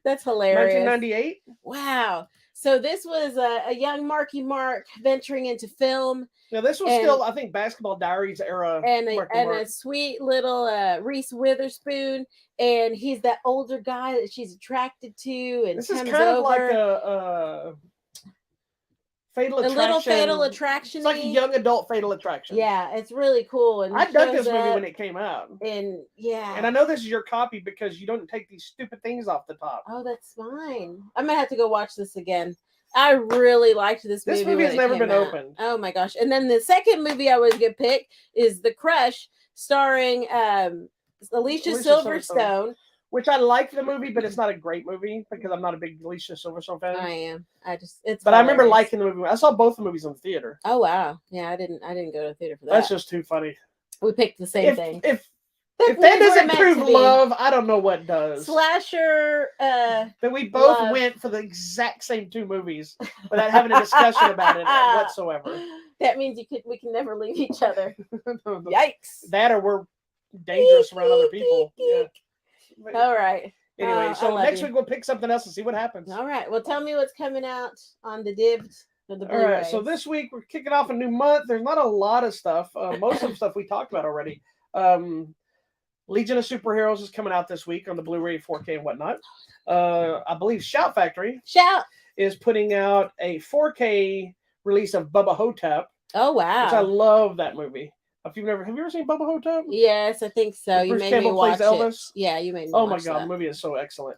That's hilarious. 1998. Wow. So this was a young Marky Mark venturing into film. Now this was still, I think, Basketball Diaries era. And a sweet little Reese Witherspoon, and he's that older guy that she's attracted to, and this is kind of like a Fatal Attraction. A little Fatal Attraction. It's like a young adult Fatal Attraction. Yeah, it's really cool. And I dug this movie when it came out. And yeah. And I know this is your copy because you don't take these stupid things off the top. Oh, that's fine. I'm gonna have to go watch this again. I really liked this movie. This movie has never been opened. Oh my gosh. And then the second movie I was gonna pick is The Crush, starring Alicia Silverstone. Which I like the movie, but it's not a great movie because I'm not a big Alicia Silverstone fan. I am. But I remember liking the movie. I saw both the movies in the theater. Oh wow. Yeah, I didn't go to the theater for that. That's just too funny. We picked the same thing. If that doesn't prove love, I don't know what does. Slasher. But we both went for the exact same two movies without having a discussion about it whatsoever. That means we can never leave each other. Yikes. That or we're dangerous around other people. Yeah. All right. Anyway, so next week we'll pick something else and see what happens. All right. Well, tell me what's coming out on the Divs or the Blu-rays. All right. So this week we're kicking off a new month. There's not a lot of stuff. Most of the stuff we talked about already. Legion of Superheroes is coming out this week on the Blu-ray, 4K, and whatnot. I believe Shout Factory is putting out a 4K release of Bubba Hotep. Oh wow! Which I love that movie. If you've never, have you ever seen Bubba Hotep? Yes, I think so. You Bruce made Campbell me plays watch Elvis. it. Yeah, you made me Oh my watch god, that. the movie is so excellent.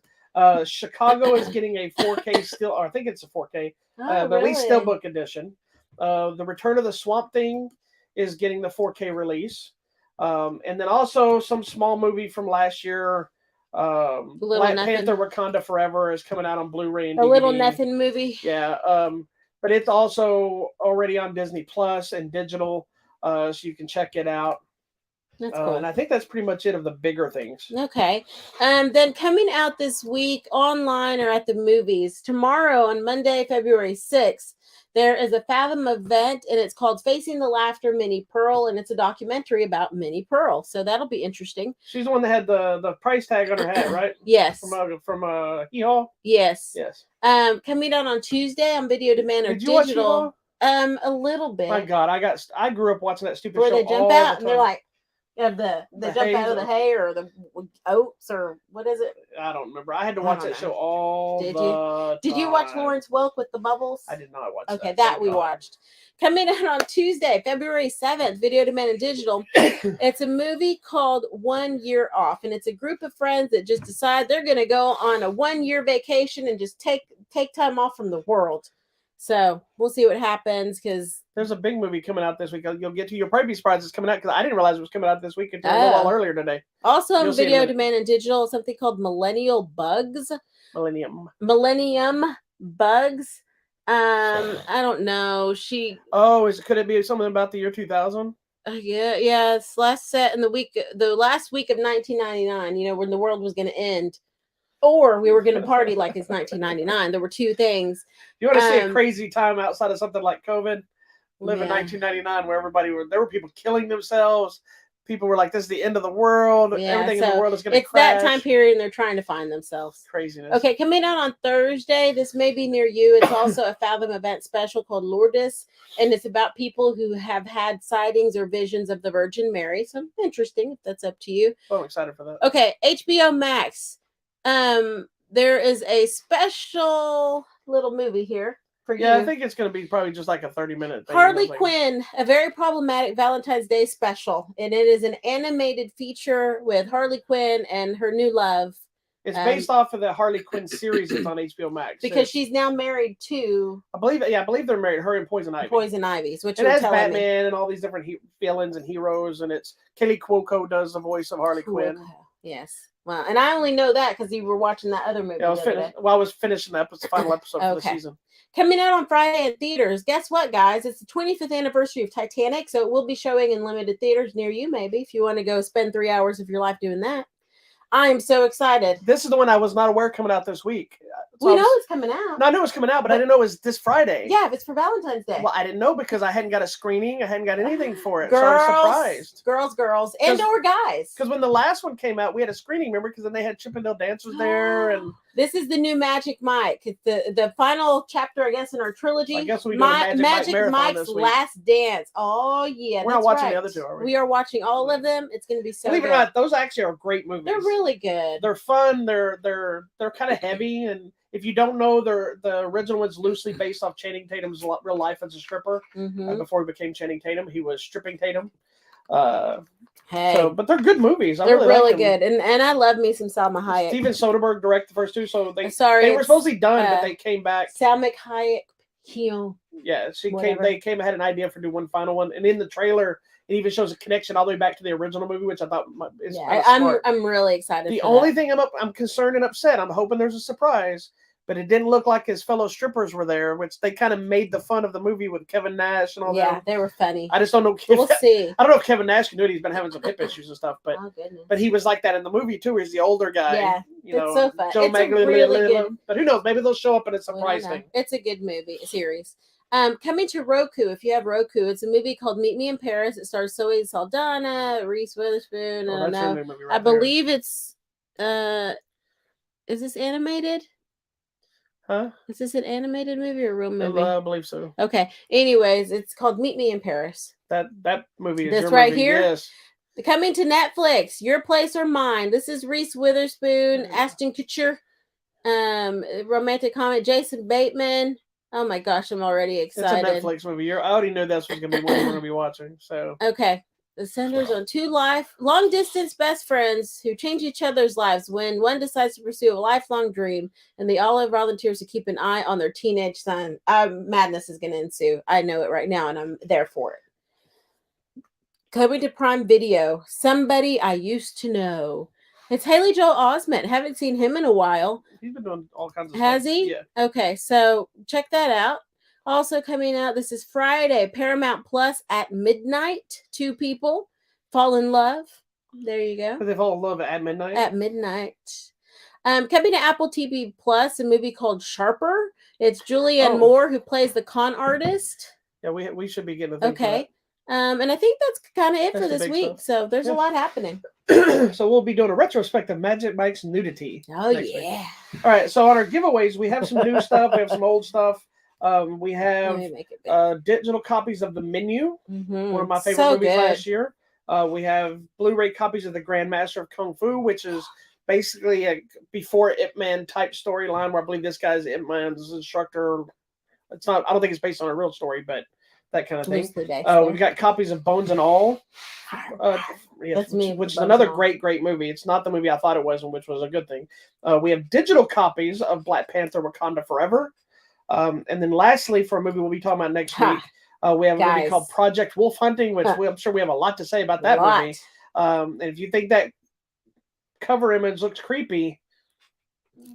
Chicago is getting a 4K still, or I think it's a 4K, Oh, but at least really? Steelbook edition. The Return of the Swamp Thing is getting the 4K release, and then also some small movie from last year. Little Black Nothing. Panther: Wakanda Forever is coming out on Blu-ray and A DVD. Little Nothing movie. Yeah, but it's also already on Disney Plus and digital, so you can check it out. That's cool. And I think that's pretty much it of the bigger things. Okay. Then coming out this week online or at the movies, tomorrow on Monday, February 6th, there is a Fathom event and it's called Facing the Laughter Minnie Pearl, and it's a documentary about Minnie Pearl. So that'll be interesting. She's the one that had the price tag on her hat, right? Yes. From Hee-Haw? Yes. Yes. Coming out on Tuesday on Video Demand or Did you watch digital. Hee-Haw? A little bit. My God, I grew up watching that stupid where show they jump all out the and they're time. like, they jump out of the hay or the oats or what is it? I don't remember. I had to watch that show all the time. Did you watch Lawrence Welk with the bubbles? I did not watch that. Okay, that we watched. Coming out on Tuesday, February 7th, Video Demand and Digital. It's a movie called 1 Year Off, and it's a group of friends that just decide they're going to go on a 1 year vacation and just take time off from the world. So we'll see what happens because there's a big movie coming out this week. You'll probably be surprised it's coming out because I didn't realize it was coming out this week until a little while earlier today. Also on Video Demand and Digital, something called Millennium Bugs. I don't know. Could it be something about the year 2000? Yeah. It's last set in the last week of 1999. When the world was going to end. Or we were going to party like it's 1999. There were two things. You want to see a crazy time outside of something like COVID? Live in 1999 where there were people killing themselves. People were like, this is the end of the world. Yeah, everything in the world is going to crash. It's that time period and they're trying to find themselves. Craziness. Okay, coming out on Thursday. This may be near you. It's also a Fathom event special called Lourdes. And it's about people who have had sightings or visions of the Virgin Mary. So interesting if that's up to you. Oh, I'm excited for that. Okay, HBO Max. There is a special little movie here for you. Yeah, I think it's going to be probably just like a 30-minute thing. Harley Quinn, a very problematic Valentine's Day special, and it is an animated feature with Harley Quinn and her new love. It's based off of the Harley Quinn series that's on HBO Max. Because she's now married to... I believe they're married, her and Poison Ivy. Poison Ivy's, which it has Batman and all these different villains and heroes, and it's Kelly Cuoco does the voice of Harley Quinn. Yes. Well, and I only know that because you were watching that other movie. Yeah, I was finishing the final episode for the season. Coming out on Friday in theaters. Guess what, guys? It's the 25th anniversary of Titanic, so it will be showing in limited theaters near you, maybe, if you want to go spend 3 hours of your life doing that. I am so excited. This is the one I was not aware coming out this week. So we know it's coming out. No, I knew it was coming out, but I didn't know it was this Friday. Yeah, if it's for Valentine's Day. Well, I didn't know because I hadn't got a screening. I hadn't got anything for it. So I was surprised. Girls, and or guys. Because when the last one came out, we had a screening, remember? Because then they had Chippendale Dancers there. And this is the new Magic Mike. It's the final chapter, I guess, in our trilogy. So I guess we go to Magic Mike's Last Dance. Oh, yeah. We're not watching the other two, are we? We are watching all of them. It's going to be so Believe it or not, those actually are great movies. They're really good. They're fun. They're kind of heavy. And if you don't know, the original one's loosely based off Channing Tatum's real life as a stripper. Before he became Channing Tatum, he was stripping Tatum. But they're good movies. They're really good, and I love me some Salma Hayek. Steven Soderbergh directed the first two, so they were supposedly done, but they came back. Salma Hayek, yeah, they had an idea for doing one final one, and in the trailer, it even shows a connection all the way back to the original movie, which I thought is smart. I'm really excited. The only thing I'm concerned and upset. I'm hoping there's a surprise. But it didn't look like his fellow strippers were there, which they kind of made the fun of the movie with Kevin Nash and all that. Yeah, they were funny. I just don't know. We'll see. I don't know if Kevin Nash can do it. He's been having some hip issues and stuff. But but he was like that in the movie too. He's the older guy. Yeah, it's so fun. Joe really good. But who knows? Maybe they'll show up in a surprise thing. It's a good movie series. Coming to Roku, if you have Roku, it's a movie called Meet Me in Paris. It stars Zoe Saldana, Reese Witherspoon. I don't know. I believe it's. Is this animated? Huh? Is this an animated movie or a real movie? I believe so. Okay. Anyways, it's called Meet Me in Paris. That movie is this your right movie. here. Yes. Coming to Netflix, Your Place or Mine. This is Reese Witherspoon, Ashton Kutcher, romantic comedy, Jason Bateman. Oh my gosh, I'm already excited. It's a Netflix movie. I already knew that's what's gonna be what we're gonna be watching. So okay. It centers on two long distance best friends who change each other's lives when one decides to pursue a lifelong dream, and the Olive volunteers to keep an eye on their teenage son. Madness is going to ensue. I know it right now, and I'm there for it. Coming to Prime Video, Somebody I Used to Know. It's Haley Joel Osment. Haven't seen him in a while. He's been doing all kinds of Has stuff. he? Yeah. Okay, so check that out. Also coming out, this is Friday, Paramount Plus at midnight. Two people fall in love. There you go. They fall in love at midnight. At midnight. Coming to Apple TV Plus, a movie called Sharper. It's Julianne Moore who plays the con artist. Yeah, we should be getting a thing. Okay. And I think that's kind of it for this week. Stuff. So there's a lot happening. So we'll be doing a retrospective Magic Mike's nudity. Oh, yeah. Week. All right. So on our giveaways, we have some new stuff. We have some old stuff. We have digital copies of The Menu, one of my favorite movies last year. We have Blu-ray copies of The Grandmaster of Kung Fu, which is basically a before Ip Man type storyline where I believe this guy's Ip Man's instructor. It's not. I don't think it's based on a real story, but that kind of thing. We've got copies of Bones and All, which is another great movie. It's not the movie I thought it was, which was a good thing. We have digital copies of Black Panther: Wakanda Forever. And then lastly, for a movie we'll be talking about next week, we have a movie called Project Wolf Hunting, which I'm sure we have a lot to say about that movie. And if you think that cover image looks creepy,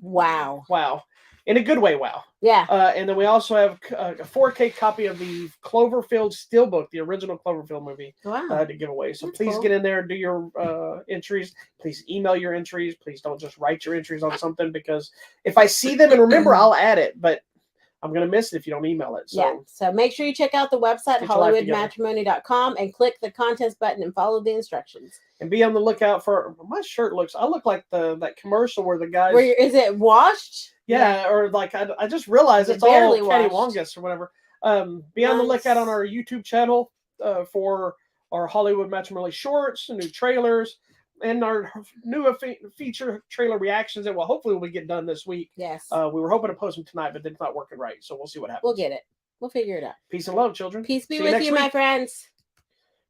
wow. In a good way, wow. Yeah. And then we also have a 4K copy of the Cloverfield Steelbook, the original Cloverfield movie, to give away. So please get in there and do your entries. Please email your entries. Please don't just write your entries on something, because if I see them and remember, I'll add it. But I'm going to miss it if you don't email it. So make sure you check out the website, HollywoodMatrimony.com, and click the contest button and follow the instructions. And be on the lookout for my shirt. I look like that commercial where the guys. Is it washed? Yeah, or like I just realized it's all cattywampus or whatever. Be on the lookout on our YouTube channel for our Hollywood Matrimony shorts, new trailers, and our new feature trailer reactions that hopefully will get done this week. Yes. We were hoping to post them tonight, but it's not working right. So we'll see what happens. We'll get it. We'll figure it out. Peace and love, children. Peace be with you, my friends.